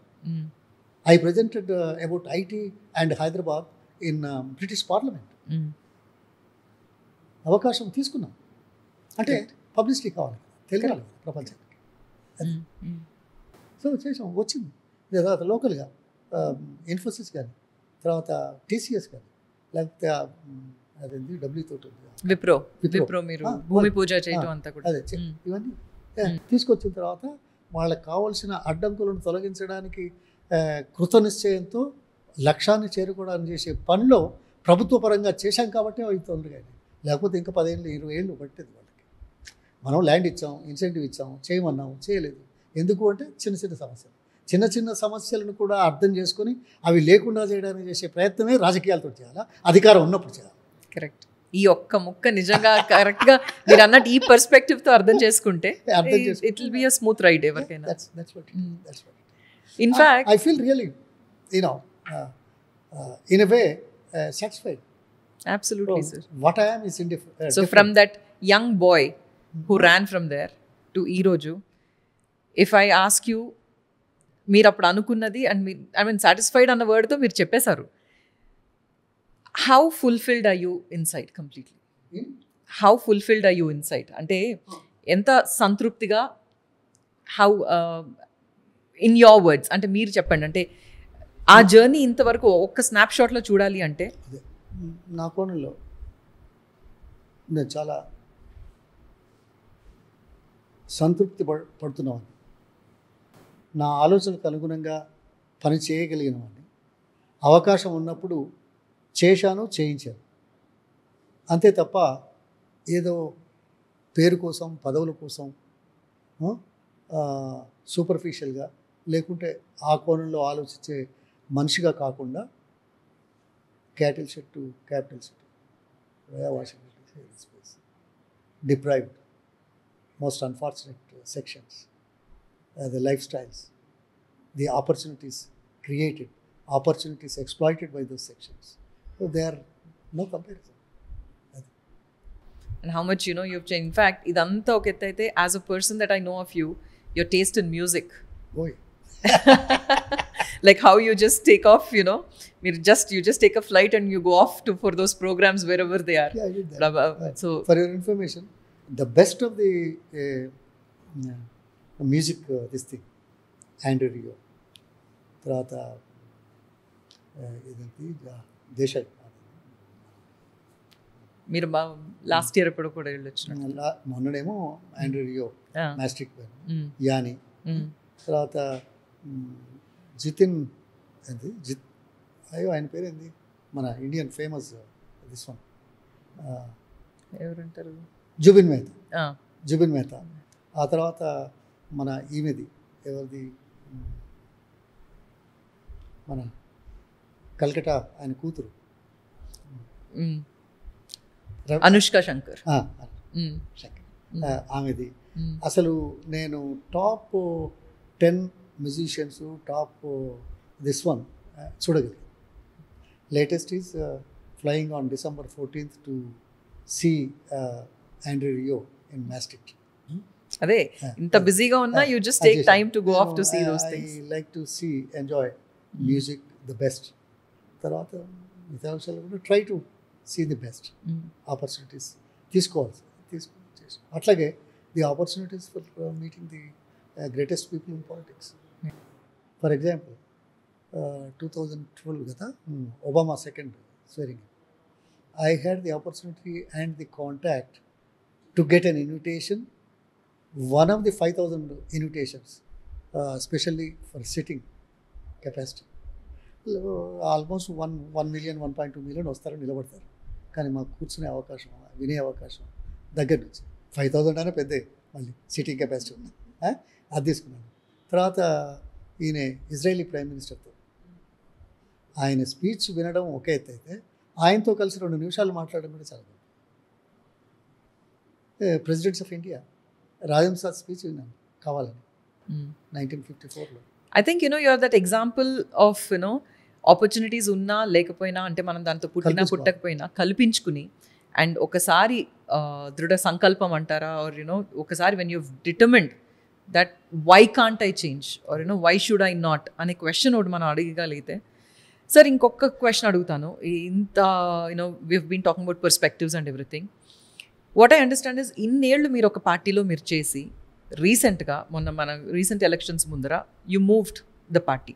I presented about IT and Hyderabad in British Parliament. అవకాశం తీసుకున్నాం అంటే publicity కావాలి, తెలియాలి ప్రపంచానికి. So చేసాం, వచ్చింది. తర్వాత లోకల్గా ఇన్ఫోసిస్ కానీ, తర్వాత TCS కానీ, లేకపోతే అదేంటి W తోటి విప్రో మీరు భూమి పూజ చేయటం అంతా కూడా అదే ఇవన్నీ తీసుకొచ్చిన తర్వాత వాళ్ళకి కావాల్సిన అడ్డంకులను తొలగించడానికి కృతనిశ్చయంతో లక్ష్యాన్ని చేరుకోవడానికి చేసే పనిలో ప్రభుత్వ పరంగా చేశాం కాబట్టి అవి తొందరగా. లేకపోతే ఇంకా 10 ఏళ్ళు 20 ఏళ్ళు పట్టేది వాళ్ళకి. మనం ల్యాండ్ ఇచ్చాం, ఇన్సెంటివ్ ఇచ్చాం, చేయమన్నాం, చేయలేదు. ఎందుకు అంటే చిన్న చిన్న సమస్యలను కూడా అర్థం చేసుకొని అవి లేకుండా చేయడానికి చేసే ప్రయత్నమే రాజకీయాలతో చేయాలా, అధికారం ఉన్నప్పుడు చేయాలి. కరెక్ట్. ఈ ఒక్క ముక్క నిజంగా కరెక్ట్గా మీరు అన్నట్టు ఈ పర్స్పెక్టివ్తో అర్థం చేసుకుంటే it will be a smooth ride ఎవరికైనా. In fact I feel really in a way satisfied. Absolutely, sir. What I am is indifferent. So from that young boy who ran from there to ee roju, if I ask you, మీరు అప్పుడు అనుకున్నది and మీరు satisfied అన్న వర్డ్తో మీరు చెప్పేశారు. How fulfilled are you inside completely? How fulfilled are you inside అంటే ఎంత సంతృప్తిగా, హౌ ఇన్ యోర్ వర్డ్స్ అంటే మీరు చెప్పండి. అంటే ఆ జర్నీ ఇంతవరకు ఒక్క స్నాప్ షాట్లో చూడాలి అంటే నా కోణంలో నేను చాలా సంతృప్తి పడుతున్నాను. నా ఆలోచనకు అనుగుణంగా పని చేయగలిగినవాడిని. అవకాశం ఉన్నప్పుడు చేశాను, చేయించాను, అంతే తప్ప ఏదో పేరు కోసం, పదవుల కోసం సూపర్ఫిషియల్గా లేకుంటే ఆ కోణంలో ఆలోచించే మనిషిగా కాకుండా cattle shed to capital city Washington space deprived most unfortunate sections, the lifestyles, the opportunities created, opportunities exploited by those sections. So they are no comparison. And how much, you've changed. In fact, idantha oka ettaithe, as a person that I know of you, your taste in music. Boy. Like how you just take off, you just take a flight and you go off for those programs wherever they are. Yeah, I did that. So for your information, the best of the music, this thing, Andrew Rio, తర్వాత ఇదేంటి దేశాయ్ మీరు last year ఎప్పుడు కూడా వెళ్ళొచ్చు. మొన్ననేమో Andrew Rio మ్యాస్ట్రిక్ యాని, తర్వాత జితిన్ ఏంది ఆయన పేరేంది మన ఇండియన్ ఫేమస్ దిస్ వన్ ఎవరంటారు, జుబిన్ మెహతా. ఆ తర్వాత మన ఈమెది ఎవరిది, మన కల్కటా ఆయన కూతురు అనుష్క శంకర్, ఆమెది. అసలు నేను top 10 musicians, top this one చూడగలిగాను. Latest is flying on December 14th to see Andrew Rio in Maastricht. అదే ఇంత బిజీగా ఉన్నా you just take time to go off to see those things. I like to see, enjoy music the best. తర్వాత మిగతా విషయాలు కూడా try to see the best opportunities తీసుకోవాలి. అట్లాగే the opportunities for meeting the greatest people in politics. For example, 2012 కదా Obama second swearing. I had the opportunity and the contact to get an invitation, one of the 5,000 invitations, especially for sitting capacity. Almost 1 million, 1.2 million వస్తారు, నిలబడతారు. కానీ మాకు కూర్చునే అవకాశం, వినే అవకాశం దగ్గర నుంచి 5,000 అయినా పెద్ద మళ్ళీ సిట్టింగ్ కెపాసిటీ ఉంది. అది తీసుకున్నాను. తర్వాత ఈయన ఇజ్రాయేలీ ప్రైమ్ మినిస్టర్తో ఆయన స్పీచ్ వినడం ఒకే ఎత్తు అయితే, ఆయనతో కలిసి 2 నిమిషాలు మాట్లాడడం కూడా చాలా గొప్ప. Presidents of India Rajan sir speech విన్నాను కావాలని 1954లో. I think you are that example of opportunities ఉన్నా లేకపోయినా, అంటే మనం దాంతో పుట్టకపోయినా కల్పించుకుని, అండ్ ఒకసారి దృఢ సంకల్పం అంటారా, ఆర్ ఒకసారి when you determined that why can't I change, or why should I not అనే క్వశ్చన్ ఒకటి మనం అడగగలిగితే. సార్ ఇంకొక క్వశ్చన్ అడుగుతాను. ఇంత we been talking about perspectives and everything. What I understand is, ఇన్నేళ్ళు మీరు ఒక పార్టీలో మీరు చేసి, రీసెంట్గా మన రీసెంట్ ఎలక్షన్స్ ముందర యూ మూవ్డ్ ద పార్టీ,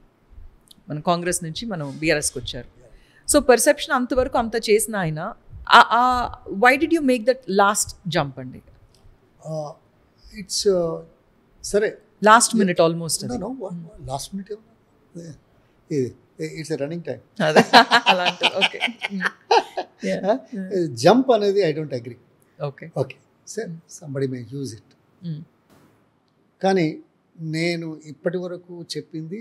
మన కాంగ్రెస్ నుంచి మనం బీఆర్ఎస్కి వచ్చారు. సో పర్సెప్షన్ అంతవరకు అంత చేసిన ఆయన, why did you make that last jump అండి? ఇట్స్ సరే, last minute almost. Last minute it's running time. Okay, jump అనేది I don't agree. Okay sir, somebody may use it. కానీ నేను ఇప్పటి వరకు చెప్పింది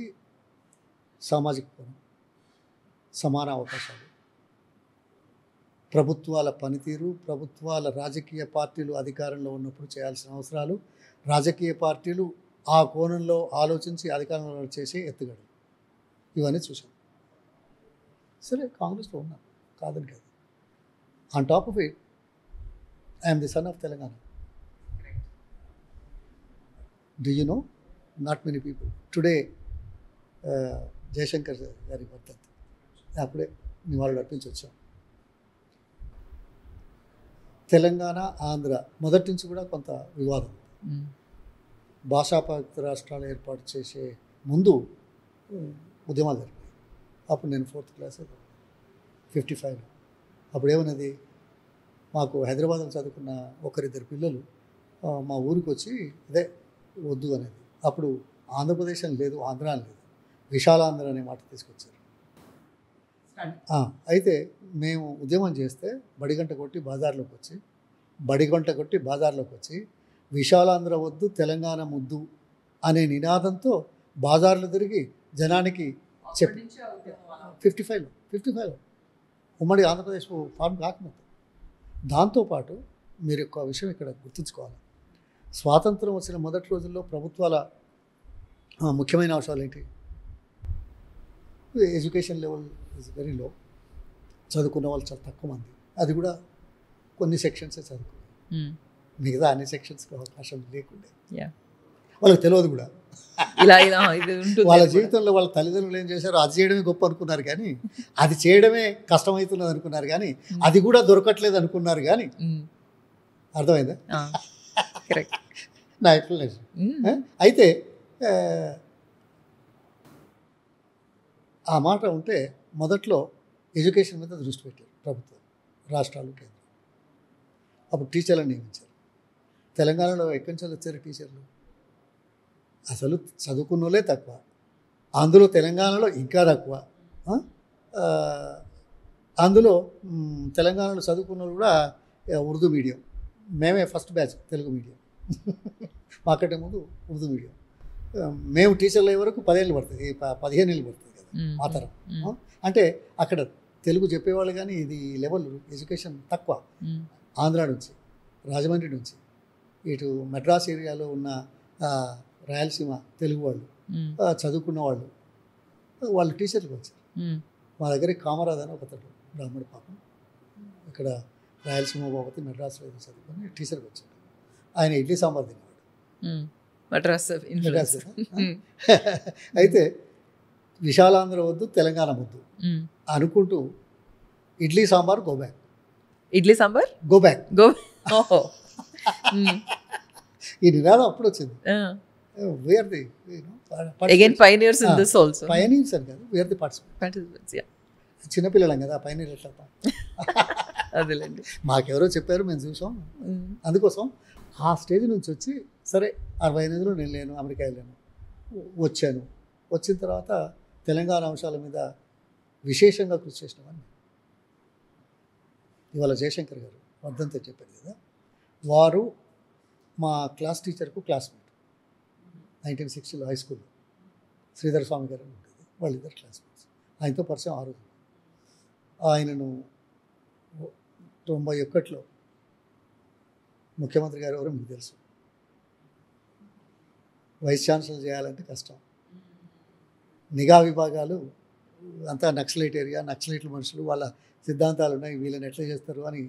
సామాజిక కోణం, సమాన అవకాశాలు, ప్రభుత్వాల పనితీరు, ప్రభుత్వాల రాజకీయ పార్టీలు అధికారంలో ఉన్నప్పుడు చేయాల్సిన అవసరాలు, రాజకీయ పార్టీలు ఆ కోణంలో ఆలోచించి అధికారంలో చేసే ఎత్తుగడలు, ఇవన్నీ చూసాను. సరే, కాంగ్రెస్లో ఉన్నాను, కాదని కాదు. On top of it, I'm the son of Telangana. Do you know? Not many people. Today, Jayashankar గారి వర్ధంతి, అప్పుడే నివాళులు అర్పించి వచ్చాం. తెలంగాణ, ఆంధ్ర మొదటి నుంచి కూడా కొంత వివాదం. భాషాపరిత రాష్ట్రాలు ఏర్పాటు చేసే ముందు ఉద్యమాలు జరిగాయి. అప్పుడు నేను 4th క్లాస్, 55. అప్పుడు ఏమన్నది, మాకు హైదరాబాద్లో చదువుకున్న ఒకరిద్దరు పిల్లలు మా ఊరికి వచ్చి ఇదే వద్దు అనేది. అప్పుడు ఆంధ్రప్రదేశ్ అని లేదు, ఆంధ్ర అని లేదు, విశాలాంధ్ర అనే మాట తీసుకొచ్చారు. అయితే మేము ఉద్యమం చేస్తే బడిగంట కొట్టి బజార్లోకి వచ్చి విశాలాంధ్ర వద్దు తెలంగాణ ముద్దు అనే నినాదంతో బాజార్లు తిరిగి జనానికి చెప్పి 55 ఉమ్మడి ఆంధ్రప్రదేశ్ ఫార్మ్ కాకముందు. దాంతోపాటు మీరు ఒక విషయం ఇక్కడ గుర్తుంచుకోవాలి. స్వాతంత్రం వచ్చిన మొదటి రోజుల్లో ప్రభుత్వాల ముఖ్యమైన అంశాలు ఏంటి? Education level is very low, చదువుకున్న వాళ్ళు చాలా తక్కువ మంది, అది కూడా కొన్ని సెక్షన్సే చదువుకున్నారు, మిగతా అన్ని సెక్షన్స్కి అవకాశం లేకుండే, వాళ్ళకి తెలియదు కూడా. వాళ్ళ జీవితంలో వాళ్ళ తల్లిదండ్రులు ఏం చేశారో అది చేయడమే గొప్ప అనుకున్నారు, కానీ అది చేయడమే కష్టమవుతున్నది అనుకున్నారు, కానీ అది కూడా దొరకట్లేదు అనుకున్నారు. కానీ అర్థమైందా నా ఎక్స్ప్లెనేషన్? అయితే ఆ మాట ఉంటే మొదట్లో ఎడ్యుకేషన్ మీద దృష్టి పెట్టారు ప్రభుత్వం, రాష్ట్రాలు, కేంద్రం. అప్పుడు టీచర్లను నియమించారు. తెలంగాణలో ఎక్కడి నుంచి వచ్చారు టీచర్లు? అసలు చదువుకున్న వాళ్ళే తక్కువ, అందులో తెలంగాణలో ఇంకా తక్కువ. అందులో తెలంగాణలో చదువుకున్న వాళ్ళు కూడా ఉర్దూ మీడియం, మేమే ఫస్ట్ బ్యాచ్ తెలుగు మీడియం, మాకంటే ముందు ఉర్దూ మీడియం. మేము టీచర్లు అయ్యే వరకు 10 ఏళ్ళు పడుతుంది, 15 ఏళ్ళు పడుతుంది కదా మా తరం. అంటే అక్కడ తెలుగు చెప్పేవాళ్ళు, కానీ ఇది లెవెల్ ఎడ్యుకేషన్ తక్కువ. ఆంధ్ర నుంచి, రాజమండ్రి నుంచి, ఇటు మెడ్రాస్ ఏరియాలో ఉన్న రాయలసీమ తెలుగు వాళ్ళు, చదువుకున్న వాళ్ళు టీచర్లకు వచ్చారు. మా దగ్గర కామరాజ్ అని ఒకతడు బ్రాహ్మణ పాపం, ఇక్కడ రాయలసీమ బాబతి మెడ్రాస్లో చదువుకొని టీచర్కి వచ్చాడు. ఆయన ఇడ్లీ సాంబార్ తినేవాడు. మెడ్రాస్. అయితే విశాలాంధ్ర వద్దు తెలంగాణ ముద్దు అనుకుంటూ idli sambar go back, idli sambar go back, ఈ నినాదం అప్పుడు వచ్చింది. We are the pioneers in this also. Pioneers అని కాదు, వీఆర్ ది పార్టిసిపెంట్స్. చిన్నపిల్లలం కదా, పయనీర్ ఎట్లా అదేలేండి, మాకెవరో చెప్పారు, మేము చూసాం. అందుకోసం ఆ స్టేజ్ నుంచి వచ్చి సరే 68లో నేను లేను, అమెరికా వెళ్ళాను, వచ్చాను. వచ్చిన తర్వాత తెలంగాణ అంశాల మీద విశేషంగా కృషి చేసినామని ఇవాళ జయశంకర్ గారు వర్ధంతి చెప్పారు కదా, వారు మా క్లాస్ టీచర్కు క్లాస్మేట్. 1960లో హై స్కూల్లో శ్రీధర్ స్వామి గారు ఉంటుంది, వాళ్ళిద్దరు క్లాస్మేట్స్. ఆయనతో పరిచయం ఆ రోజు. ఆయనను 91లో ముఖ్యమంత్రి గారు ఎవరో మీకు తెలుసు. వైస్ ఛాన్సలర్ చేయాలంటే కష్టం, నిఘా విభాగాలు అంతా నక్సలైట్ ఏరియా, నక్సలైట్ల మనుషులు, వాళ్ళ సిద్ధాంతాలు ఉన్నాయి, వీళ్ళని ఎట్లా చేస్తారు అని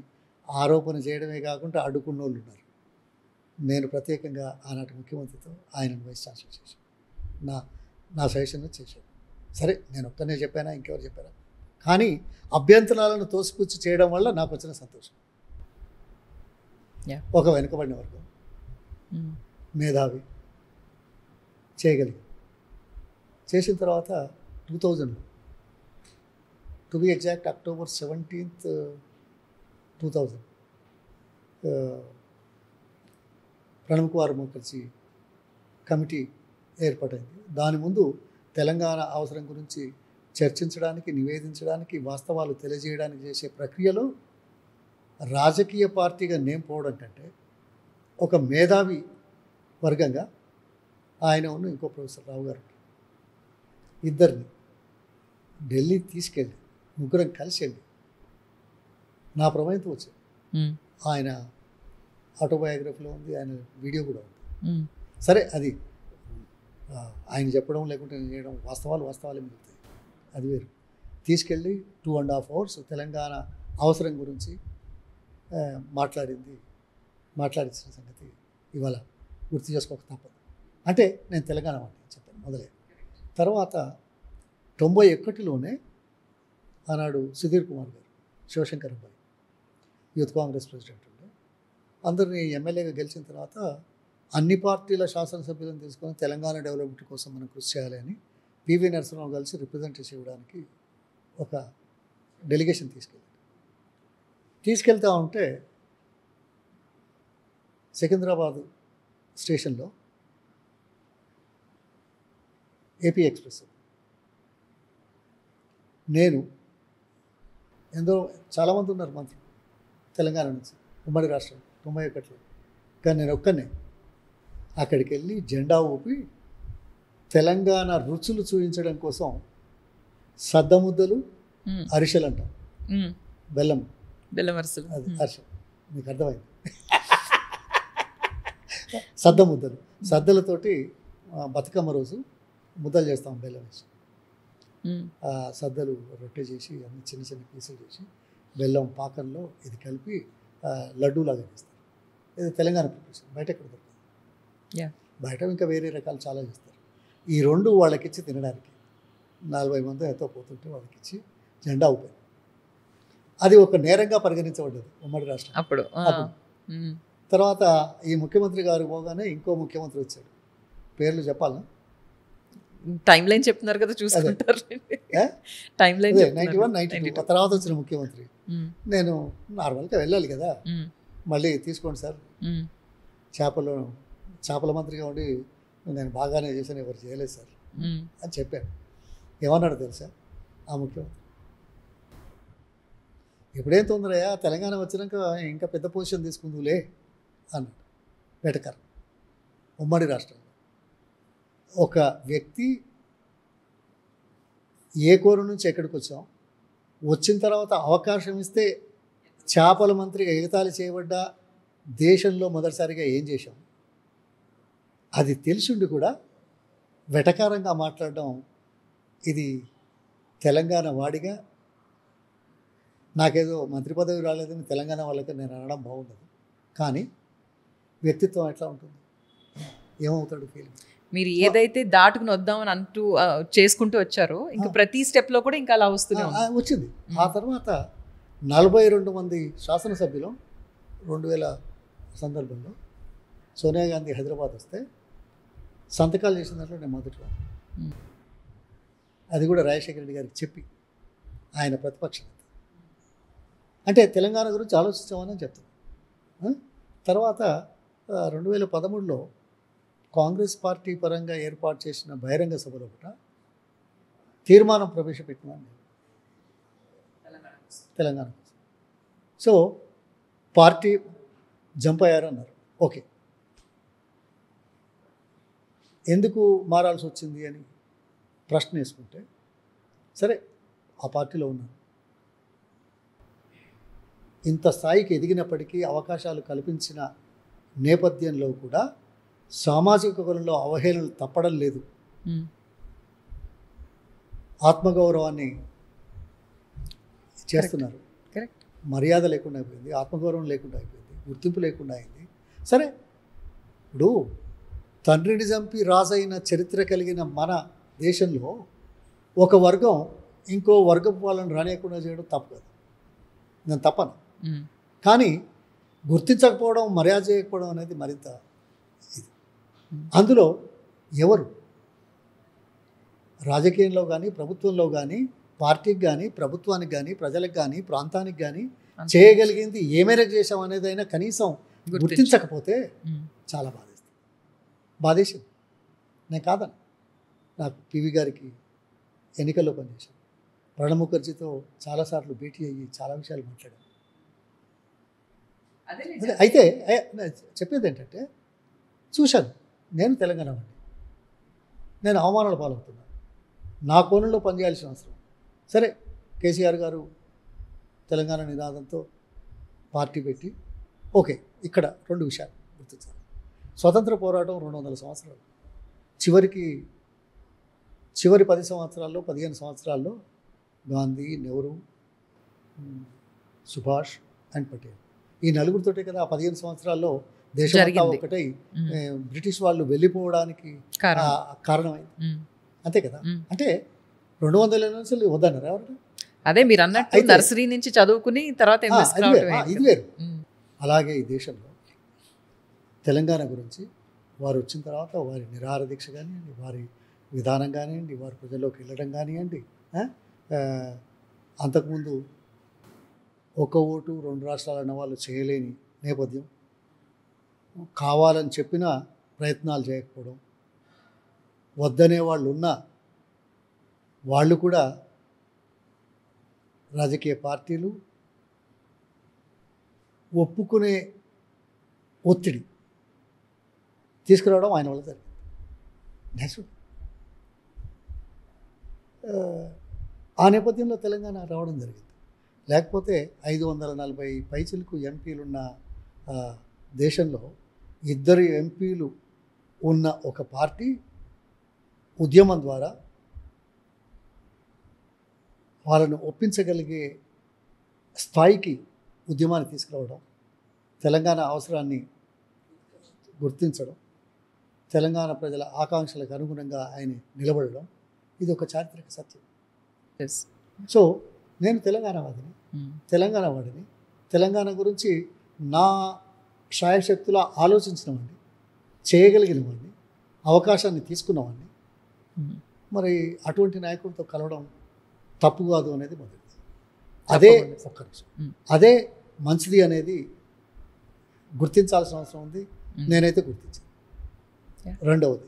ఆరోపణ చేయడమే కాకుండా అడ్డుకున్న వాళ్ళు ఉన్నారు. నేను ప్రత్యేకంగా ఆనాటి ముఖ్యమంత్రితో ఆయనను వైస్ ఛాన్సలర్ చేశాను, నా సజెషన్ చేశాను. సరే, నేను ఒక్కనే చెప్పానా, ఇంకెవరు చెప్పారా? కానీ అభ్యంతరాలను తోసిపుచ్చి చేయడం వల్ల నాకు వచ్చిన సంతోషం. ఒక వెనుకబడిన వర్గం, మేధావి, చేయగలిగి చేసిన తర్వాత 2000లో, to be exact October 17th, 2000 Pranab Kumar Mukherjee committee ఏర్పాటైంది. దాని ముందు తెలంగాణ అవసరం గురించి చర్చించడానికి, నివేదించడానికి, వాస్తవాలు తెలియజేయడానికి చేసే ప్రక్రియలో రాజకీయ పార్టీగా నేను పోవడం కంటే ఒక మేధావి వర్గంగా ఆయన ఉన్న ఇంకో ప్రొఫెసర్ రావు గారు ఇద్దరిని ఢిల్లీ తీసుకెళ్ళి ముగ్గురం కలిసి వెళ్ళి నా ప్రమేయంతో వచ్చాడు. ఆయన ఆటోబయోగ్రఫీలో ఉంది, ఆయన వీడియో కూడా ఉంది. సరే, అది ఆయన చెప్పడం లేకుంటే నేను చేయడం, వాస్తవాలే మిగులుతాయి, అది వేరు. తీసుకెళ్ళి 2.5 hours తెలంగాణ అవసరం గురించి మాట్లాడించిన సంగతి ఇవాళ గుర్తు చేసుకోక తప్పదు. అంటే నేను తెలంగాణ వాడిని చెప్పాను మొదలే. తర్వాత 91లోనే ఆనాడు సుధీర్ కుమార్ గారు, శివశంకర్ అబ్బాయి, యూత్ కాంగ్రెస్ ప్రెసిడెంట్ ఉండే, అందరినీ ఎమ్మెల్యేగా గెలిచిన తర్వాత అన్ని పార్టీల శాసనసభ్యులను తీసుకొని తెలంగాణ డెవలప్మెంట్ కోసం మనం కృషి చేయాలి అని పివి నరసింహరావు కలిసి రిప్రజెంటేషన్ ఇవ్వడానికి ఒక డెలిగేషన్ తీసుకెళ్తా ఉంటే సికింద్రాబాద్ స్టేషన్లో ఏపీ ఎక్స్ప్రెస్, నేను ఎందరో చాలామంది ఉన్నారు మంత్రులు తెలంగాణ నుంచి, ఉమ్మడి రాష్ట్రం 91లో, కానీ నేను ఒక్కనే అక్కడికి వెళ్ళి జెండా ఊపి తెలంగాణ రుచులు చూపించడం కోసం సద్దముద్దలు అరిసెలు అంటాం, బెల్లం బెల్లమరసలు. అది అరిసెలు, మీకు అర్థమైంది. సద్దముద్దలు, సద్దలతోటి బతుకమ్మ రోజు ముద్దలు చేస్తాం బెల్లం వేసి. సద్దలు రొట్టె చేసి అన్ని చిన్న చిన్న పీసులు చేసి బెల్లం పాకంలో ఇది కలిపి లడ్డూలాగా చేస్తారు. ఇది తెలంగాణ ప్రిపరేషన్, బయట ఎక్కడ దొరుకుతుంది. బయట ఇంకా వేరే రకాలు చాలా చేస్తారు. ఈ రెండు వాళ్ళకిచ్చి తినడానికి 40 మంది ఎంతో పోతుంటే వాళ్ళకిచ్చి జెండా ఊపారు. అది ఒక నేరంగా పరిగణించబడ్డది ఉమ్మడి రాష్ట్రం అప్పుడు. తర్వాత ఈ ముఖ్యమంత్రి గారు పోగానే ఇంకో ముఖ్యమంత్రి వచ్చాడు, పేర్లు చెప్పాలా? టైం లైన్ చెప్తున్నారు కదా, చూసుకుంటారు. టైం లైన్ 91, 92 తర్వాత వచ్చిన ముఖ్యమంత్రి. నేను నార్మల్గా వెళ్ళాలి కదా, మళ్ళీ తీసుకోండి సార్, చేపల మంత్రిగా ఉండి నేను బాగానే చేశాను, ఎవరు చేయలేదు సార్ అని చెప్పాను. ఏమన్నాడు తెలుసా ఆ ముఖ్యమంత్రి? ఎప్పుడేం తొందరయ్యా, తెలంగాణ వచ్చినాక ఇంకా పెద్ద పొజిషన్ తీసుకుందులే అన్నాడు. వెటకర్ ఉమ్మడి రాష్ట్రంలో ఒక వ్యక్తి ఏ కోరు నుంచి ఎక్కడికి వచ్చాం, వచ్చిన తర్వాత అవకాశం ఇస్తే చేపల మంత్రిగా ఎగతాళి చేయబడ్డ దేశంలో మొదటిసారిగా ఏం చేశాం, అది తెలిసిండి కూడా వెటకారంగా మాట్లాడడం, ఇది తెలంగాణ వాడిగా నాకేదో మంత్రి పదవి రాలేదని తెలంగాణ వాళ్ళకి నేను అనడం బాగుండదు. కానీ వ్యక్తిత్వం ఎట్లా ఉంటుంది, ఏమవుతాడు ఫీలింగ్? మీరు ఏదైతే దాటుకుని వద్దామని అంటూ చేసుకుంటూ వచ్చారో ఇంకా ప్రతి స్టెప్లో కూడా ఇంకా అలా వస్తూనే వచ్చింది. ఆ తర్వాత 42 మంది శాసనసభ్యులు 2000 సందర్భంలో సోనియా గాంధీ హైదరాబాద్ వస్తే సంతకాలు చేసిన దాంట్లో నేను మొదట్లో, అది కూడా రాజశేఖర రెడ్డి గారికి చెప్పి, ఆయన ప్రతిపక్ష నేత. అంటే తెలంగాణ గురించి ఆలోచించామని చెప్తాను. తర్వాత 2013లో కాంగ్రెస్ పార్టీ పరంగా ఏర్పాటు చేసిన బహిరంగ సభలో కూడా తీర్మానం ప్రవేశపెట్టినాను నేను తెలంగాణ కోసం. సో పార్టీ జంప్ అయ్యారన్నారు. ఓకే, ఎందుకు మారాల్సి వచ్చింది అని ప్రశ్న వేసుకుంటే, సరే ఆ పార్టీలో ఉన్నాను, ఇంత స్థాయికి ఎదిగినప్పటికీ అవకాశాలు కల్పించిన నేపథ్యంలో కూడా సామాజిక కులంలో అవహేళనలు తప్పడం లేదు. ఆత్మగౌరవాన్ని చేస్తున్నారు, మర్యాద లేకుండా అయిపోయింది, ఆత్మగౌరవం లేకుండా అయిపోయింది, గుర్తింపు లేకుండా అయింది. సరే, ఇప్పుడు తండ్రిని చంపి రాజైన చరిత్ర కలిగిన మన దేశంలో ఒక వర్గం ఇంకో వర్గపు వాళ్ళని రానియకుండా చేయడం తప్పు కదా, నేను తప్పను. కానీ గుర్తించకపోవడం, మర్యాద చేయకపోవడం అనేది మరింత ఇది. అందులో ఎవరు రాజకీయంలో కానీ, ప్రభుత్వంలో కానీ, పార్టీకి కానీ, ప్రభుత్వానికి కానీ, ప్రజలకు కానీ, ప్రాంతానికి కానీ చేయగలిగింది ఏ మేరకు చేసాం అనేదైనా కనీసం గుర్తించకపోతే చాలా బాధేసింది. నేను కాదని, నాకు పివి గారికి ఎన్నికల్లో పనిచేశాను, ప్రణబ్ ముఖర్జీతో చాలాసార్లు భేటీ అయ్యి చాలా విషయాలు మాట్లాడాను. అయితే చెప్పేది ఏంటంటే, చూశాను, నేను తెలంగాణ వాడిని, నేను అవమానాల పాలవుతున్నాను, నా కోణంలో పనిచేయాల్సిన అవసరం. సరే, కేసీఆర్ గారు తెలంగాణ నినాదంతో పార్టీ పెట్టి, ఓకే, ఇక్కడ 2 విషయాలు గుర్తించాలి. స్వతంత్ర పోరాటం 200 సంవత్సరాలు, చివరి 10 సంవత్సరాల్లో 15 సంవత్సరాల్లో గాంధీ, నెహ్రూ, సుభాష్ అండ్ పటేల్, ఈ నలుగురితోటే కదా ఆ 15 సంవత్సరాల్లో దేశం ఒకటై బ్రిటిష్ వాళ్ళు వెళ్ళిపోవడానికి కారణమైంది. అంతే కదా. అంటే 200 ఏళ్ళ నుంచి వద్దన్నారు ఎవరు? అదే మీరు అన్నట్టు నర్సరీ నుంచి చదువుకుని తర్వాత ఇది వేరు. అలాగే ఈ దేశంలో తెలంగాణ గురించి వారు వచ్చిన తర్వాత వారి నిరాహార దీక్ష కానివ్వండి, వారి విధానం కానివ్వండి, వారి ప్రజల్లోకి వెళ్ళడం కానివ్వండి, అంతకుముందు ఒక ఓటు 2 రాష్ట్రాలు అన్న వాళ్ళు చేయలేని నేపథ్యం, కావాలని చెప్పిన ప్రయత్నాలు చేయకపోవడం, వద్దనే వాళ్ళు ఉన్నా వాళ్ళు కూడా రాజకీయ పార్టీలు ఒప్పుకునే ఒత్తిడి తీసుకురావడం ఆయన వల్ల జరిగింది. నేచురల్. ఆ నేపథ్యంలో తెలంగాణ రావడం జరిగింది. లేకపోతే 540 పైచిలకు ఎంపీలున్న దేశంలో 2 ఎంపీలు ఉన్న ఒక పార్టీ ఉద్యమం ద్వారా వాళ్ళను ఒప్పించగలిగే స్థాయికి ఉద్యమాన్ని తీసుకురావడం, తెలంగాణ అవసరాన్ని గుర్తించడం, తెలంగాణ ప్రజల ఆకాంక్షలకు అనుగుణంగా ఆయన నిలబడడం, ఇది ఒక చారిత్రక సత్యం. సో నేను తెలంగాణవాదిని, తెలంగాణ వాడిని, తెలంగాణ గురించి నా శాయశక్తులా ఆలోచించినవాడిని, చేయగలిగినవాడిని, అవకాశాన్ని తీసుకున్నవాడిని. మరి అటువంటి నాయకులతో కలవడం తప్పు కాదు అనేది మొదటిది. అదే ఒక్క నిమిషం, అదే మంచిది అనేది గుర్తించాల్సిన అవసరం ఉంది. నేనైతే గుర్తించాను. రెండవది,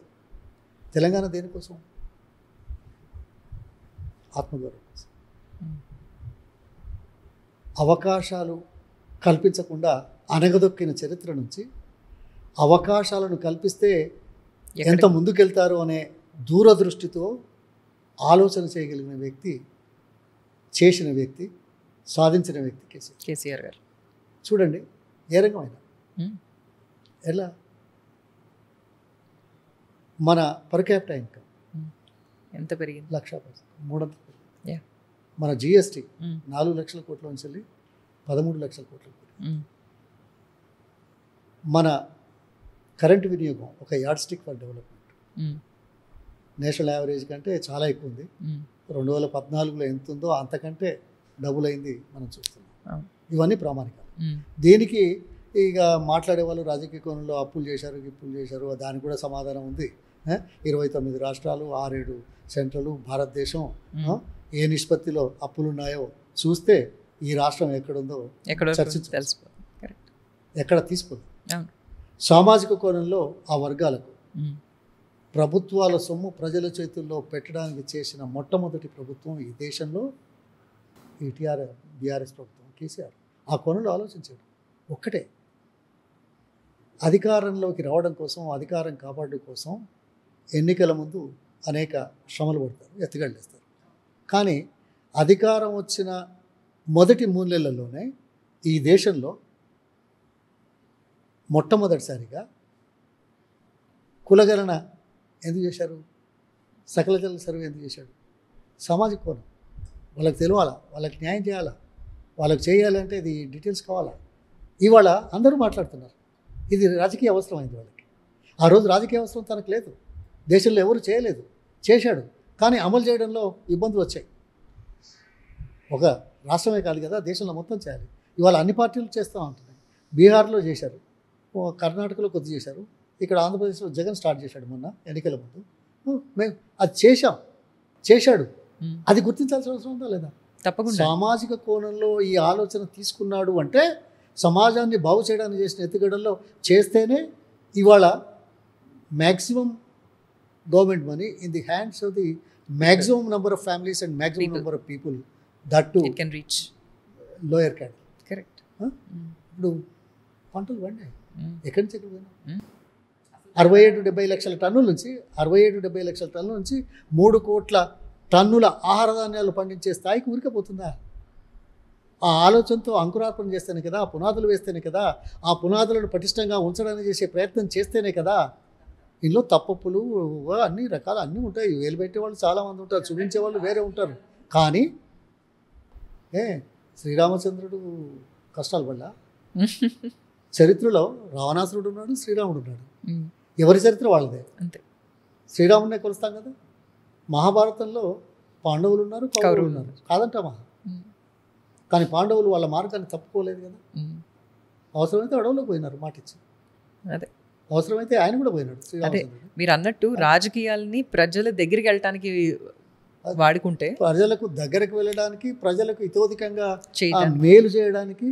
తెలంగాణ దేనికోసం? ఆత్మగౌరవం కోసం. అవకాశాలు కల్పించకుండా అనగదొక్కిన చరిత్ర నుంచి అవకాశాలను కల్పిస్తే ఎంత ముందుకెళ్తారు అనే దూరదృష్టితో ఆలోచన చేయగలిగిన వ్యక్తి, చేసిన వ్యక్తి, సాధించిన వ్యక్తి కేసీఆర్ గారు. చూడండి ఏ రంగమైనా ఎలా మన పర్ క్యాపిటల్ ఇన్కమ్ ఎంత పెరిగింది? 1,00,000%, 300 పెరిగింది. మన జిఎస్టీ 4 లక్షల కోట్ల నుంచి వెళ్ళి 13 లక్షల కోట్లకు పెరిగింది. మన కరెంటు వినియోగం ఒక yard stick for development national average కంటే చాలా ఎక్కువ ఉంది. 2014లో ఎంత ఉందో అంతకంటే డబుల్ అయింది మనం చూస్తున్నాం. ఇవన్నీ ప్రామాణికాలు. దీనికి ఇక మాట్లాడే వాళ్ళు రాజకీయ కోణంలో అప్పులు చేశారు, గిప్పులు చేశారు, దానికి కూడా సమాధానం ఉంది. 29 రాష్ట్రాలు, 6-7 సెంట్రల్, భారతదేశం ఏ నిష్పత్తిలో అప్పులు ఉన్నాయో చూస్తే ఈ రాష్ట్రం ఎక్కడుందో చర్చించు, ఎక్కడ తీసుకోదు. సామాజిక కోణంలో ఆ వర్గాలకు ప్రభుత్వాల సొమ్ము ప్రజల చేతుల్లో పెట్టడానికి చేసిన మొట్టమొదటి ప్రభుత్వం ఈ దేశంలో ఈ బీఆర్ఎస్ ప్రభుత్వం, కేసీఆర్. ఆ కోణంలో ఆలోచించాడు. ఒక్కటే, అధికారంలోకి రావడం కోసం, అధికారం కాపాడడం కోసం ఎన్నికల ముందు అనేక శ్రమలు పడతారు, ఎత్తుగడలేస్తారు. కానీ అధికారం వచ్చిన మొదటి 3 నెలల్లోనే ఈ దేశంలో మొట్టమొదటిసారిగా కులగణన ఎందుకు చేశారు? సకల జనుల సర్వే ఎందుకు చేశాడు? సామాజిక కోణం. వాళ్ళకి తెలియాలా, వాళ్ళకి న్యాయం చేయాలా, వాళ్ళకి చేయాలంటే ఇది డీటెయిల్స్ కావాలా. ఇవాళ అందరూ మాట్లాడుతున్నారు, ఇది రాజకీయ అవసరం అయింది వాళ్ళకి. ఆ రోజు రాజకీయ అవసరం తనకు లేదు, దేశంలో ఎవరు చేయలేదు, చేశాడు. కానీ అమలు చేయడంలో ఇబ్బందులు వచ్చాయి. ఒక రాష్ట్రమే కాదు కదా, దేశంలో మొత్తం చేయాలి. ఇవాళ అన్ని పార్టీలు చేస్తూ ఉంటున్నాయి. బీహార్లో చేశారు, కర్ణాటకలో కొద్ది చేశారు, ఇక్కడ ఆంధ్రప్రదేశ్లో జగన్ స్టార్ట్ చేశాడు మొన్న ఎన్నికల ముందు. మేము అది చేశాడు. అది గుర్తించాల్సిన అవసరం ఉందా లేదా? తప్పకుండా. సామాజిక కోణంలో ఈ ఆలోచన తీసుకున్నాడు అంటే సమాజాన్ని బాగు చేయడానికి చేసిన ఎత్తుగడల్లో చేస్తేనే ఇవాళ maximum government money in the hands of the maximum number of families and maximum number of people, that to can reach lower cadre. Correct. ఇప్పుడు పంటలు పండాయి, ఎక్కడి నుంచి ఎక్కడ పోయినా 67-70 లక్షల టన్నుల నుంచి 67-70 లక్షల టన్నుల నుంచి 3 కోట్ల టన్నుల ఆహార ధాన్యాలు పండించే స్థాయికి ఉరికపోతుందా? ఆ ఆలోచనతో అంకురార్పణ చేస్తేనే కదా, పునాదులు వేస్తేనే కదా, ఆ పునాదులను పటిష్టంగా ఉంచడానికి చేసే ప్రయత్నం చేస్తేనే కదా. ఇందులో తప్పులు అన్ని రకాలు అన్నీ ఉంటాయి. వేలు పెట్టేవాళ్ళు చాలామంది ఉంటారు, చూపించేవాళ్ళు వేరే ఉంటారు. కానీ శ్రీరామచంద్రుడు కష్టాలు పడ్డా? చరిత్రలో రావణాసురుడు ఉన్నాడు, శ్రీరాముడు ఉన్నాడు. ఎవరి చరిత్ర వాళ్ళదే. అంతే. శ్రీరాముడినే కొలుస్తాం కదా. మహాభారతంలో పాండవులు ఉన్నారు, కౌరవులు ఉన్నారు, కాదంటామా? కానీ పాండవులు వాళ్ళ మార్గాన్ని తప్పుకోలేదు కదా. అవసరమైతే అడవులోకి పోయినారు, మాటిచ్చి. అదే అవసరమైతే ఆయన కూడా పోయినాడు. అదే మీరు అన్నట్టు రాజకీయాలని ప్రజల దగ్గరికి వెళ్ళడానికి వాడుకుంటే, ప్రజలకు దగ్గరకు వెళ్ళడానికి, ప్రజలకు ఇతోధికంగా మేలు చేయడానికి,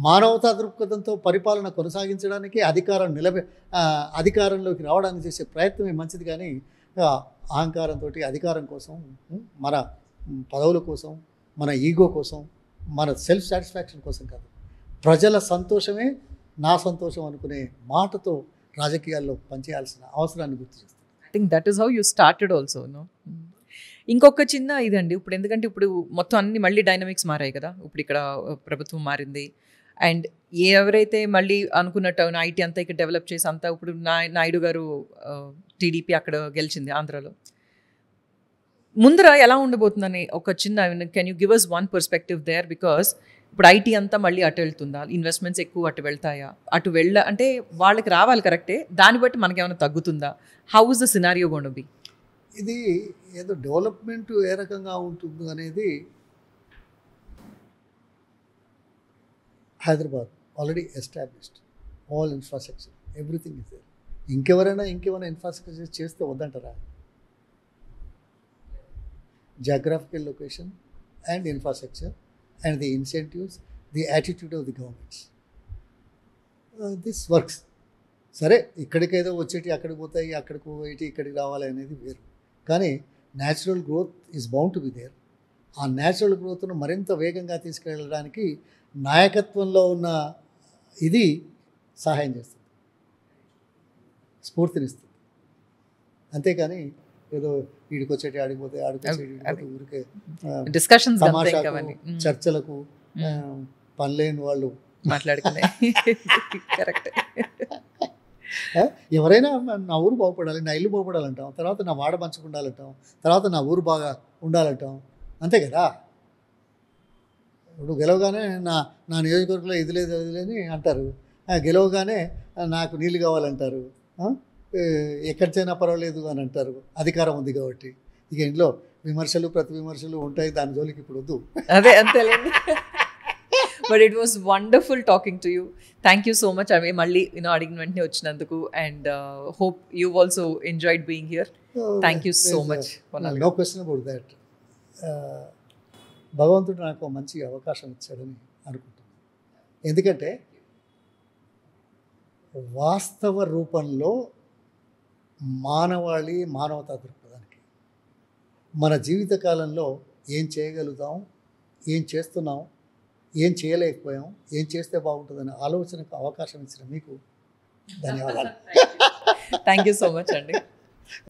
మానవతా దృక్పథంతో పరిపాలన కొనసాగించడానికి, అధికారంలోకి రావడానికి చేసే ప్రయత్నమే మంచిది. కానీ అహంకారంతో అధికారం కోసం, మన పదవుల కోసం, మన ఈగో కోసం, మన సెల్ఫ్ సాటిస్ఫాక్షన్ కోసం కాదు. ప్రజల సంతోషమే నా సంతోషం అనుకునే మాటతో రాజకీయాల్లో పనిచేయాల్సిన అవసరాన్ని గుర్తు చేస్తుంది. I think that is how you started also. No, ఇంకొక చిన్న ఇదండి, ఇప్పుడు ఎందుకంటే ఇప్పుడు మొత్తం అన్ని మళ్ళీ డైనమిక్స్ మారాయి కదా, ఇప్పుడు ఇక్కడ ప్రభుత్వం మారింది అండ్ ఎవరైతే మళ్ళీ అనుకున్నట్టు ఐటీ అంతా ఇక్కడ డెవలప్ చేసి అంతా ఇప్పుడు నాయుడు గారు టీడీపీ అక్కడ గెలిచింది ఆంధ్రాలో. ముందర ఎలా ఉండబోతుందని ఒక చిన్న, can you give us one perspective there? Because ఇప్పుడు ఐటీ అంతా మళ్ళీ అటు వెళ్తుందా, ఇన్వెస్ట్మెంట్స్ ఎక్కువ అటు వెళ్తాయా, అటు అంటే వాళ్ళకి రావాలి కరెక్టే, దాన్ని బట్టి మనకి ఏమైనా తగ్గుతుందా? How is the scenario going to be? ఇది ఏదో డెవలప్మెంట్ ఏ రకంగా ఉంటుంది అనేది Hyderabad already established, all infrastructure, everything is there. ఇంకెవరైనా ఇన్ఫ్రాస్ట్రక్చర్ చేస్తే వద్దంటారా? Geographical location and infrastructure and the incentives, the attitude of the governments. This works. సరే, ఇక్కడికేదో వచ్చేటి అక్కడికి పోతాయి, అక్కడికి పోయేటి ఇక్కడికి రావాలి అనేది వేరు. కానీ natural growth is bound to be there. ఆ న్యాచురల్ గ్రోత్ను మరింత వేగంగా తీసుకెళ్ళడానికి నాయకత్వంలో ఉన్న ఇది సహాయం చేస్తుంది, స్ఫూర్తినిస్తుంది. అంతేకాని ఏదో వీడికి వచ్చేటి ఆడిపోతే ఆడిపోతే ఊరికే డిస్కషన్స్, చర్చలకు పనిలేని వాళ్ళు మాట్లాడుకునే. కరెక్ట్. ఎవరైనా నా ఊరు బాగుపడాలి, నా ఇల్లు బాగుపడాలంటాం, తర్వాత నా వాడ మంచిగా ఉండాలంటాం, తర్వాత నా ఊరు బాగా ఉండాలంటాం, అంతే కదా. ఇప్పుడు గెలవగానే నా నియోజకవర్గంలో ఇది లేదు అది లేని అంటారు, గెలవగానే నాకు నీళ్ళు కావాలంటారు, ఎక్కడికైనా పర్వాలేదు అని అంటారు, అధికారం ఉంది కాబట్టి. ఇక ఇంట్లో విమర్శలు ప్రతి విమర్శలు ఉంటాయి, దాని జోలికి ఇప్పుడు వద్దు. అదే అంతేలేండి. But it was wonderful talking to you. Thank you so much. అవి మళ్ళీ అడిగిన వెంటనే వచ్చినందుకు and hope you also enjoyed being here. Thank you so much. No question about that. భగవంతుడు నాకు మంచి అవకాశం ఇచ్చాడని అనుకుంటున్నాను. ఎందుకంటే వాస్తవ రూపంలో మానవతా దృక్పథానికి మన జీవితకాలంలో ఏం చేయగలుగుతాం, ఏం చేస్తున్నాం, ఏం చేయలేకపోయాం, ఏం చేస్తే బాగుంటుందనే ఆలోచనకు అవకాశం ఇచ్చిన మీకు ధన్యవాదాలు. థ్యాంక్ యూ సో మచ్ అండి.